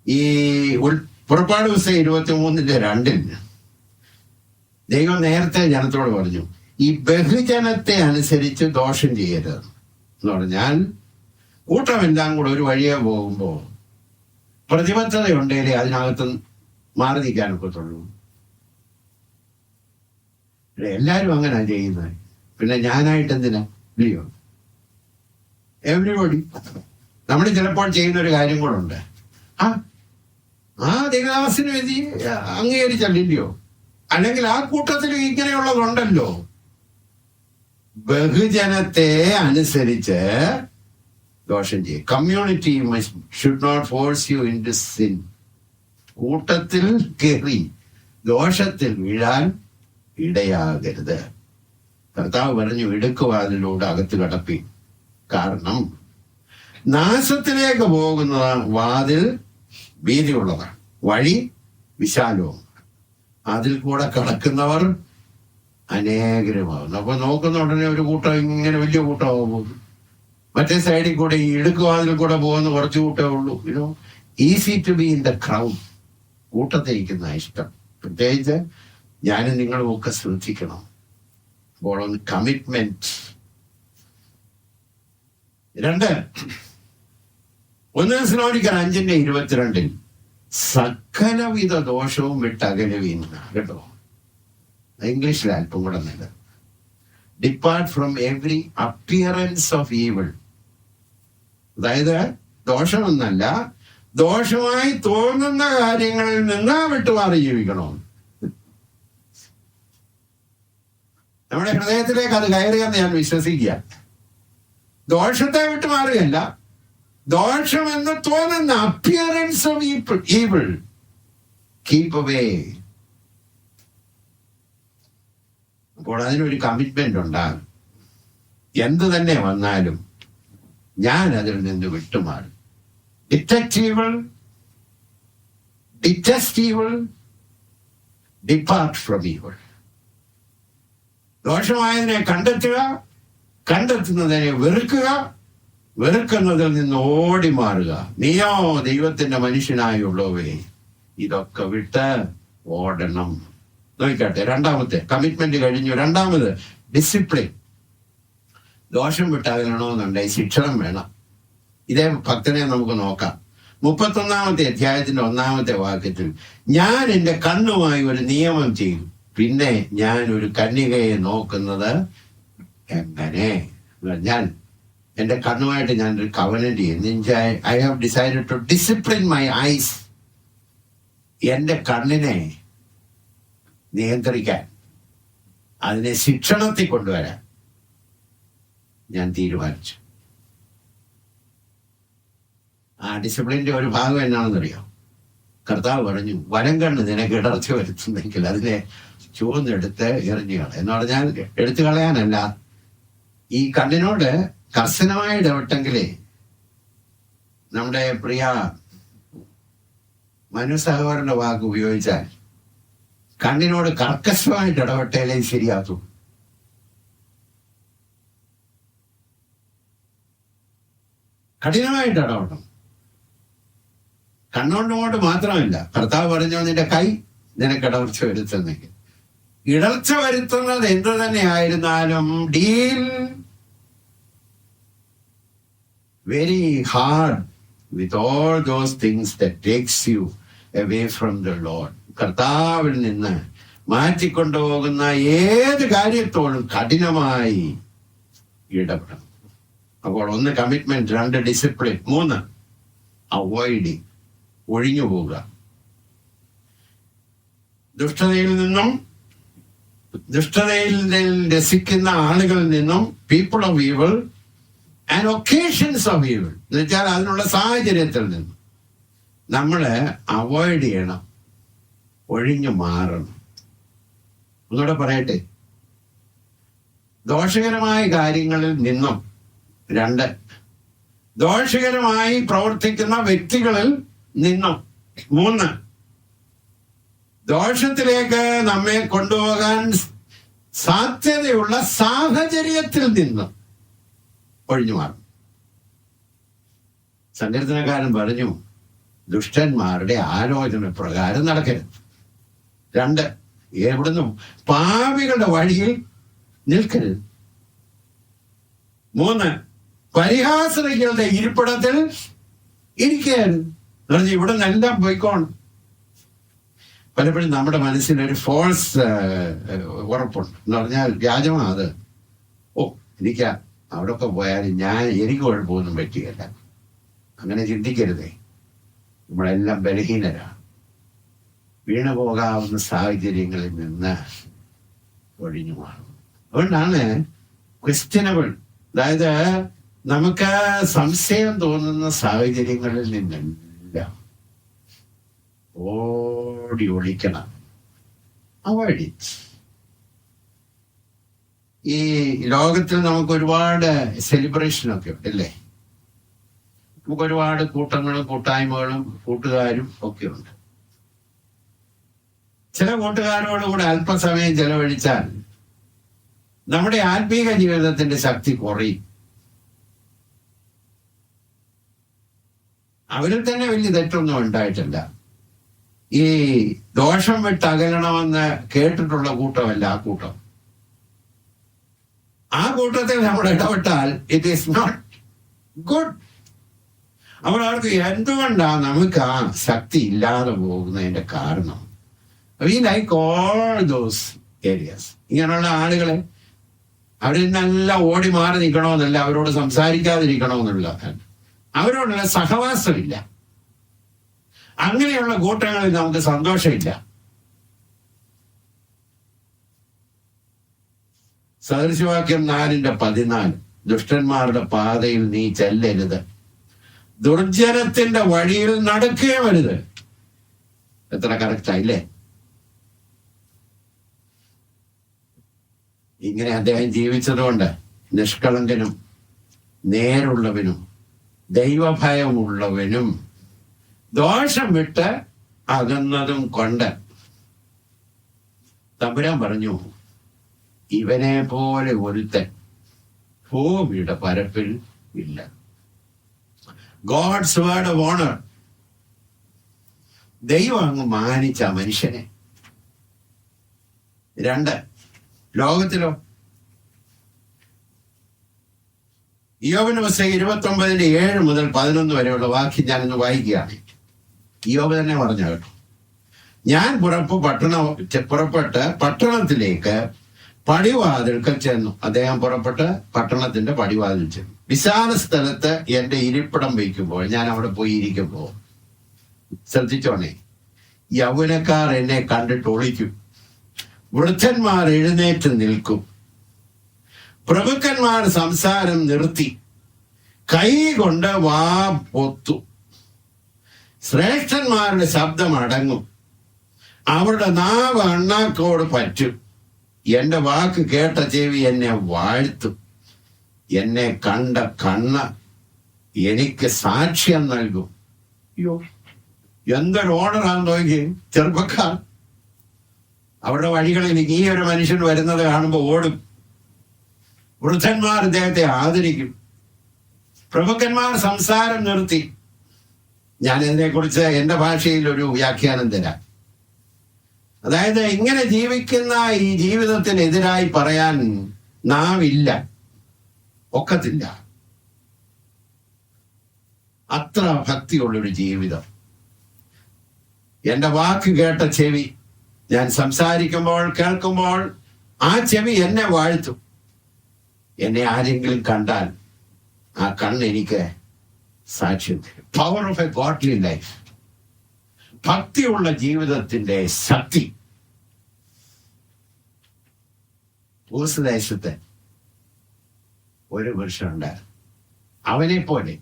ഈ പുറപ്പാട് പുസ്തകം 23:2 ദൈവം നേരത്തെ ജനത്തോട് പറഞ്ഞു, ഈ ബഹുജനത്തെ അനുസരിച്ച് ദോഷം ചെയ്യരുത് എന്ന് പറഞ്ഞാൽ കൂട്ടമെല്ലാം കൂടെ ഒരു വഴിയെ പോകുമ്പോ പ്രതിബദ്ധതയുണ്ടെങ്കിലേ അതിനകത്ത് മാറി നിൽക്കാനൊക്കത്തുള്ളൂ. എല്ലാരും അങ്ങനെ ചെയ്യുന്നത്. പിന്നെ ഞാനായിട്ട് എന്തിനാ? ഇല്ലയോ? എവരിബഡി. നമ്മൾ ചിലപ്പോൾ ചെയ്യുന്ന ഒരു കാര്യം കൂടെ ഉണ്ട്. ആ അധികാസനം അംഗീകരിച്ചല്ലോ. അല്ലെങ്കിൽ ആ കൂട്ടത്തിൽ ഇങ്ങനെയുള്ളതുണ്ടല്ലോ. ബഹുജനത്തെ അനുസരിച്ച് ദോഷം ചെയ്യും. Community should not force you into sin. കൂട്ടത്തിൽ കയറി ദോഷത്തിൽ വീഴാൻ ഇടയാകരുത്. കർത്താവ് പറഞ്ഞു, ഇടുക്കുവാതിലൂടെ അകത്ത് കടപ്പി. കാരണം നാശത്തിലേക്ക് പോകുന്ന വാതിൽ വീതിയുള്ളതാണ്, വഴി വിശാലവും, അതിൽ കൂടെ കടക്കുന്നവർ അനേകരുമാകുന്നു. അപ്പൊ നോക്കുന്ന ഉടനെ ഒരു കൂട്ടം ഇങ്ങനെ വലിയ കൂട്ടമാകും. മറ്റേ സൈഡിൽ കൂടെ ഈ ഇടുക്കുവാതിൽ കൂടെ പോകുന്ന കുറച്ച് കൂട്ടമേ ഉള്ളൂ. Easy to be in the crowd. കൂട്ടത്തിരിക്കുന്ന ഇഷ്ടം. പ്രത്യേകിച്ച് ഞാനും നിങ്ങളും ഒക്കെ ശ്രദ്ധിക്കണം. അപ്പോൾ ഒന്ന് കമ്മിറ്റ്മെന്റ്. 2 Thessalonians 5:22 സകലവിധ ദോഷവും വിട്ടകലുവീൻ. കേട്ടോ, ഇംഗ്ലീഷിൽ അല്പം കൂടെ നല്ല depart from every appearance of evil. അതായത് ദോഷമൊന്നല്ല, ദോഷമായി തോന്നുന്ന കാര്യങ്ങളിൽ നിന്ന് വിട്ടുമാറി ജീവിക്കണോ. നമ്മുടെ ഹൃദയത്തിലേക്ക് അത് കയറിയെന്ന് ഞാൻ വിശ്വസിക്കുക. ദോഷത്തെ വിട്ടുമാറുകയല്ല, ദോഷമെന്ന് തോന്നുന്ന appearance of evil keep away. അപ്പോൾ അതിനൊരു കമ്മിറ്റ്മെന്റ് ഉണ്ടാകും. എന്ത് തന്നെ വന്നാലും ഞാൻ അതിൽ നിന്ന് വിട്ടുമാറും. Detect evil, detest evil, depart from evil. ദോഷമായതിനെ കണ്ടെത്തുക, കണ്ടെത്തുന്നതിനെ വെറുക്കുക, വെറുക്കുന്നതിൽ നിന്ന് ഓടി മാറുക. നീയോ ദൈവത്തിന്റെ മനുഷ്യനായുള്ളവേ, ഇതൊക്കെ വിട്ട് ഓടണം. നോക്കട്ടെ, രണ്ടാമത്തെ കമ്മിറ്റ്മെന്റ് കഴിഞ്ഞു. രണ്ടാമത് ഡിസിപ്ലിൻ. ദോഷം വിട്ടകലണമെന്നുണ്ടെങ്കിൽ ശിക്ഷണം വേണം. ഇതേ ഭക്തനെ നമുക്ക് നോക്കാം. 31-ാമത്തെ അധ്യായത്തിന്റെ 1-ാമത്തെ വാക്യത്തിൽ, ഞാൻ എന്റെ കണ്ണുമായി ഒരു നിയമം ചെയ്തു, പിന്നെ ഞാൻ ഒരു കന്യകയെ നോക്കുന്നത് എങ്ങനെ? ഞാൻ എന്റെ കണ്ണുമായിട്ട് ഞാൻ ഒരു കവനന്റ് ചെയ്യുന്നു. I have decided to discipline my eyes. എന്റെ കണ്ണിനെ നിയന്ത്രിക്കാൻ, അതിനെ ശിക്ഷണത്തിൽ കൊണ്ടുവരാൻ ഞാൻ തീരുമാനിച്ചു. ആ ഡിസിപ്ലിന്റെ ഒരു ഭാഗം എന്നാണെന്നറിയാം. കർത്താവ് പറഞ്ഞു, വലം കണ്ണ് നിനക്ക് ഇടർച്ച വരുത്തുന്നെങ്കിൽ അതിനെ ചുവന്നെടുത്ത് എറിഞ്ഞുകള. എന്ന് പറഞ്ഞാൽ എടുത്തു കളയാനല്ല, ഈ കണ്ണിനോട് കർശനമായി ഇടപെട്ടെങ്കിലേ. നമ്മുടെ പ്രിയ മനു സഹോദരന്റെ വാക്ക് ഉപയോഗിച്ചാൽ, കണ്ണിനോട് കർക്കശമായിട്ട് ഇടപെട്ടാലേ ശരിയാക്കൂ. കഠിനമായിട്ട് ഇടപെടണം. കണ്ണുകൊണ്ടുകൊണ്ട് മാത്രമല്ല, കർത്താവ് പറഞ്ഞു, നിന്റെ കൈ നിനക്ക് ഇടർച്ച വരുത്തുന്നെങ്കിൽ. ഇടർച്ച വരുത്തുന്നത് എന്ത് തന്നെ ആയിരുന്നാലും deal very hard with all those things that takes you away from the Lord. കർത്താവിൽ നിന്ന് മാറ്റിക്കൊണ്ടുപോകുന്ന ഏത് കാര്യത്തോടും കഠിനമായി ഇടപെടണം. അപ്പോൾ 1 കമ്മിറ്റ്മെന്റ്, 2 ഡിസിപ്ലിൻ, 3 അവോയ്ഡിങ്, ഒഴിഞ്ഞു പോവുക. ദുഷ്ടതയിൽ രസിക്കുന്ന ആളുകളിൽ നിന്നും, people of evil and occasions of evil എന്ന് വെച്ചാൽ അതിനുള്ള സാഹചര്യത്തിൽ നിന്നും നമ്മള് അവോയ്ഡ് ചെയ്യണം, ഒഴിഞ്ഞു മാറണം. ഒന്നുകൂടെ പറയട്ടെ, ദോഷകരമായ കാര്യങ്ങളിൽ നിന്നും. 2, ദോഷകരമായി പ്രവർത്തിക്കുന്ന വ്യക്തികളിൽ നിന്നും. 3, ദോഷത്തിലേക്ക് നമ്മെ കൊണ്ടുപോകാൻ സാധ്യതയുള്ള സാഹചര്യത്തിൽ നിന്നും ഒഴിഞ്ഞു മാറും. സങ്കീർത്തനക്കാരൻ പറഞ്ഞു, ദുഷ്ടന്മാരുടെ ആലോചന പ്രകാരം നടക്കരുത്. 2, എവിടുന്നും പാപികളുടെ വഴിയിൽ നിൽക്കരുത്. 3, പരിഹാസകളുടെ ഇരിപ്പിടത്തിൽ ഇരിക്കരുത്. പറഞ്ഞ് ഇവിടെ നിന്നെല്ലാം പോയിക്കോണം. പലപ്പോഴും നമ്മുടെ മനസ്സിലൊരു ഫോൾസ് ഉറപ്പുണ്ട്. എന്ന് പറഞ്ഞാൽ വ്യാജമാണ് അത്. എനിക്ക് അവിടെ ഒക്കെ പോയാലും എനിക്ക് കുഴപ്പമൊന്നും പറ്റുകയല്ല. അങ്ങനെ ചിന്തിക്കരുതേ. നമ്മളെല്ലാം ബലഹീനരാണ്. വീണു പോകാവുന്ന സാഹചര്യങ്ങളിൽ നിന്ന് ഒഴിഞ്ഞു മാറും. അതുകൊണ്ടാണ് ക്വസ്റ്റ്യനബിൾ, അതായത് നമുക്ക് സംശയം തോന്നുന്ന സാഹചര്യങ്ങളിൽ നിന്നെല്ലാം ഓടി ഒളിക്കണം. Avoid it. ഈ ലോകത്തിൽ നമുക്ക് ഒരുപാട് സെലിബ്രേഷനൊക്കെ ഉണ്ട് അല്ലേ? നമുക്ക് ഒരുപാട് കൂട്ടങ്ങളും കൂട്ടായ്മകളും കൂട്ടുകാരും ഒക്കെ ഉണ്ട്. ചില കൂട്ടുകാരോടുകൂടെ അല്പസമയം ചെലവഴിച്ചാൽ നമ്മുടെ ആത്മീക ജീവിതത്തിന്റെ ശക്തി കുറയും. അവരിൽ തന്നെ വലിയ തെറ്റൊന്നും ഉണ്ടായിട്ടില്ല. ഈ ദോഷം വിട്ടകലണമെന്ന് കേട്ടിട്ടുള്ള കൂട്ടമല്ല ആ കൂട്ടം. ആ കൂട്ടത്തിൽ നമ്മൾ ഇടപെട്ടാൽ ഇറ്റ് ഈസ് നോട്ട് ഗുഡ്. അപ്പോൾ അവർക്ക് എന്തുകൊണ്ടാണ് നമുക്ക് ആ ശക്തി ഇല്ലാതെ പോകുന്നതിന്റെ കാരണം? We like all those areas. ഇങ്ങനെയുള്ള ആളുകളെ അവരിൽ നിന്നെല്ലാം ഓടി മാറി നിൽക്കണമെന്നല്ല, അവരോട് സംസാരിക്കാതിരിക്കണമെന്നുള്ള, അവരോടുള്ള സഹവാസമില്ല. അങ്ങനെയുള്ള കൂട്ടങ്ങളിൽ നമുക്ക് സന്തോഷമില്ല. സദൃശവാക്യം 4:14 ദുഷ്ടന്മാരുടെ പാതയിൽ നീ ചെല്ലരുത്, ദുർജനത്തിന്റെ വഴിയിൽ നടക്കുകയും വരുത്. എത്ര കറക്റ്റായില്ലേ? ഇങ്ങനെ അദ്ദേഹം ജീവിച്ചതുകൊണ്ട് നിഷ്കളങ്കനും നേരുള്ളവനും ദൈവഭയമുള്ളവനും ദോഷം വിട്ട് അകന്നതും കൊണ്ട് തമ്പുരാൻ പറഞ്ഞു, ഇവനെ പോലെ ഒരുത്തൻ ഭൂമിയുടെ പരപ്പിൽ ഇല്ല. God's word of honour. ദൈവം അങ്ങ് മാനിച്ച മനുഷ്യനെ. 2, ലോകത്തിലോ? ഇയ്യോബിന്റെ പുസ്തകം 29:7 മുതൽ 11 വരെയുള്ള വാക്യം ഞാനിന്ന് വായിക്കുകയാണ്. ഇയ്യോബ് തന്നെ പറഞ്ഞു കേട്ടോ, ഞാൻ പുറപ്പെട്ട് പട്ടണത്തിലേക്ക് പടിവാതിൽക്കൽ ചെന്നു. അദ്ദേഹം പുറപ്പെട്ട് പട്ടണത്തിന്റെ പടിവാതിൽ ചെന്നു. വിശാല സ്ഥലത്ത് എന്റെ ഇരിപ്പിടം വയ്ക്കുമ്പോൾ, ഞാൻ അവിടെ പോയി ഇരിക്കുമ്പോൾ, ശ്രദ്ധിച്ചോണേ, യൗവനക്കാർ എന്നെ കണ്ടിട്ട് ഒളിക്കും, വൃദ്ധന്മാർ എഴുന്നേറ്റ് നിൽക്കും, പ്രഭുക്കന്മാർ സംസാരം നിർത്തി കൈ കൊണ്ട് വാ പൊത്തു, ശ്രേഷ്ഠന്മാരുടെ ശബ്ദം അടങ്ങും, അവരുടെ നാവ് അണ്ണാക്കോട് പറ്റും, എന്റെ വാക്ക് കേട്ട ചെവി എന്നെ വാഴ്ത്തും, എന്നെ കണ്ട കണ്ണ് എനിക്ക് സാക്ഷ്യം നൽകും. അയ്യോ, എന്തൊരു ഓണറാന്ന് നോക്കി ചെറുപ്പക്കാർ. അവരുടെ വഴികളിൽ ഈ ഒരു മനുഷ്യൻ വരുന്നത് കാണുമ്പോൾ ഓടും. വൃദ്ധന്മാർ ഇദ്ദേഹത്തെ ആദരിക്കും, പ്രഭുക്കന്മാർ സംസാരം നിർത്തി. ഞാൻ ഇതിനെക്കുറിച്ച് എന്റെ ഭാഷയിൽ ഒരു വ്യാഖ്യാനം തരാം. അതായത്, ഇങ്ങനെ ജീവിക്കുന്ന ഈ ജീവിതത്തിനെതിരായി പറയാൻ നാവില്ല, ഒക്കത്തില്ല. അത്ര ഭക്തിയുള്ളൊരു ജീവിതം. എന്റെ വാക്ക് കേട്ട ചെവി, ഞാൻ സംസാരിക്കുമ്പോൾ കേൾക്കുമ്പോൾ ആ ചെവി എന്നെ വാഴ്ത്തും. എന്നെ ആരെങ്കിലും കണ്ടാൽ ആ കണ്ണ് എനിക്ക് സാക്ഷ്യം തരും. Power of a godly life. ഭക്തിയുള്ള ജീവിതത്തിന്റെ ശക്തി. ദേശത്ത് ഒരു പുരുഷനുണ്ട്, അവനെ പോലെ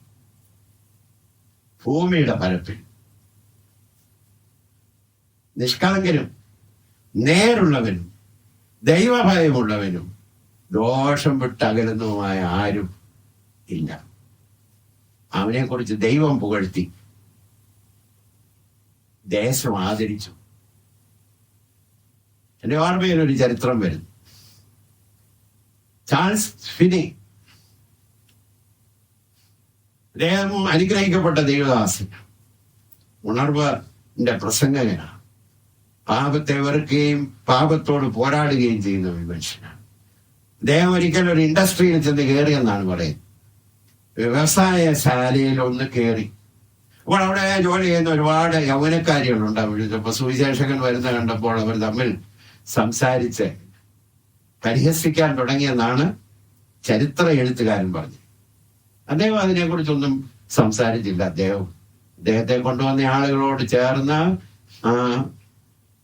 ഭൂമിയുടെ പരപ്പിൽ നിഷ്കളങ്കനും നേരുള്ളവനും ദൈവഭയമുള്ളവനും ദോഷം വിട്ടകലുന്നതുമായ ആരും ഇല്ല. അവനെ കുറിച്ച് ദൈവം പുകഴ്ത്തി, ദേശം ആദരിച്ചു. എന്റെ ഓർമ്മയിൽ ഒരു ചരിത്രം വരുന്നു. ചാൾസ് ഫിനി, അദ്ദേഹം അനുഗ്രഹിക്കപ്പെട്ട ദൈവദാസൻ, ഉണർവിന്റെ പ്രസംഗകനാണ്. പാപത്തെ വെറുക്കുകയും പാപത്തോട് പോരാടുകയും ചെയ്യുന്ന ഒരു മനുഷ്യനാണ്. അദ്ദേഹം ഒരിക്കലും ഒരു ഇൻഡസ്ട്രിയിൽ ചെന്ന് കയറിയെന്നാണ് പറയുന്നത്. വ്യവസായശാലയിൽ ഒന്ന് കയറി. അപ്പോൾ അവിടെ ജോലി ചെയ്യുന്ന ഒരുപാട് യൗവനക്കാരികളുണ്ട്. അപ്പൊ സുവിശേഷകൻ വരുന്ന കണ്ടപ്പോൾ അവർ തമ്മിൽ സംസാരിച്ച് പരിഹസിക്കാൻ തുടങ്ങിയെന്നാണ് ചരിത്ര എഴുത്തുകാരൻ പറഞ്ഞത്. അദ്ദേഹം അതിനെക്കുറിച്ചൊന്നും സംസാരിച്ചില്ല. അദ്ദേഹത്തെ കൊണ്ടുവന്ന ആളുകളോട് ചേർന്ന്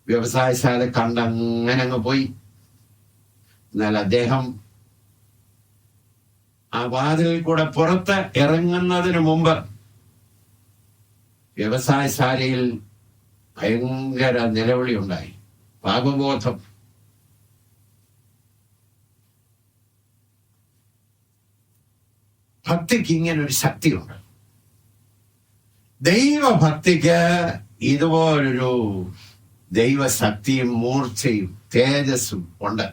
വ്യവസായശാല കണ്ടങ്ങനെ അങ്ങ് പോയി. എന്നാൽ അദ്ദേഹം ആ വാതിലിൽ കൂടെ പുറത്ത് ഇറങ്ങുന്നതിന് മുമ്പ് വ്യവസായശാലയിൽ ഭയങ്കര നിലവിളി ഉണ്ടായി, പാപബോധം. ഭക്തിക്ക് ഇങ്ങനൊരു ശക്തിയുണ്ട്. ദൈവഭക്തിക്ക് ഇതുപോലൊരു ദൈവശക്തിയും മൂർച്ചയും തേജസ്സും ഉണ്ട്.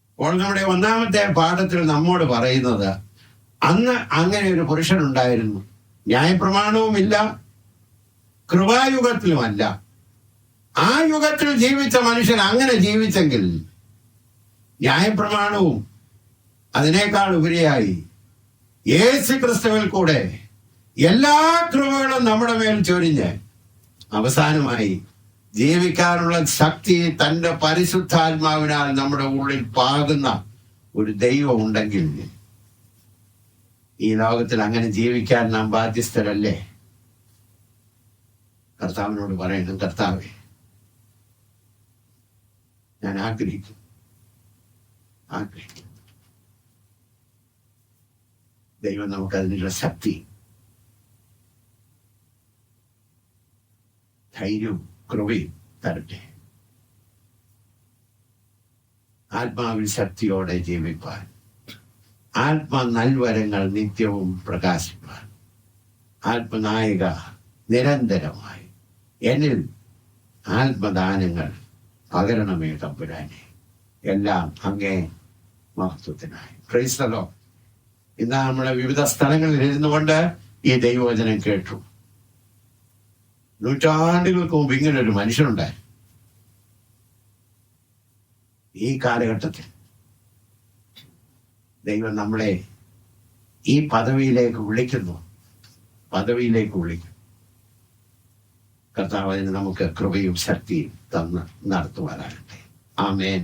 അപ്പോൾ നമ്മുടെ ഒന്നാമത്തെ പാഠത്തിൽ നമ്മോട് പറയുന്നത്, അന്ന് അങ്ങനെ ഒരു പുരുഷനുണ്ടായിരുന്നു. ന്യായപ്രമാണവുമില്ല, കൃപായുഗത്തിലുമല്ല. ആ യുഗത്തിൽ ജീവിച്ച മനുഷ്യൻ അങ്ങനെ ജീവിച്ചെങ്കിൽ ന്യായപ്രമാണവും അതിനേക്കാൾ ഉപരിയായി യേശു ക്രിസ്തുവിൽ കൂടെ എല്ലാ കൃപകളും നമ്മുടെ മേൽ ചൊരിഞ്ഞ് അവസാനമായി ജീവിക്കാനുള്ള ശക്തി തന്റെ പരിശുദ്ധാത്മാവിനാൽ നമ്മുടെ ഉള്ളിൽ പാകുന്ന ഒരു ദൈവം ഉണ്ടെങ്കിൽ ഈ ലോകത്തിൽ അങ്ങനെ ജീവിക്കാൻ നാം ബാധ്യസ്ഥരല്ലേ? കർത്താവിനോട് പറയണം, കർത്താവേ, ഞാൻ ആഗ്രഹിക്കും. ദൈവം നമുക്കതിനുള്ള ശക്തി, ധൈര്യവും കൃപയും തരട്ടെ. ആത്മാവിൽ ശക്തിയോടെ ജീവിപ്പാൻ, ആത്മനൽവരങ്ങൾ നിത്യവും പ്രകാശിപ്പാൻ, ആത്മനായിക നിരന്തരമായി എന്നിൽ ആത്മദാനങ്ങൾ പകരണമേ തമ്പുരാനെ, എല്ലാം അങ്ങേ മഹത്വത്തിനായി. Praise the Lord. ഇന്ന് നമ്മുടെ വിവിധ സ്ഥലങ്ങളിൽ ഇരുന്നു കൊണ്ട് ഈ ദൈവവചനം കേട്ടു. നൂറ്റാണ്ടുകൾക്ക് മുമ്പ് ഇങ്ങനൊരു മനുഷ്യനുണ്ടായി. ഈ കാലഘട്ടത്തിൽ ദൈവം നമ്മളെ ഈ പദവിയിലേക്ക് വിളിക്കുന്നു. കർത്താവ് അതിന് നമുക്ക് കൃപയും ശക്തിയും തന്ന് നടത്തുവാനാകട്ടെ. ആമേൻ.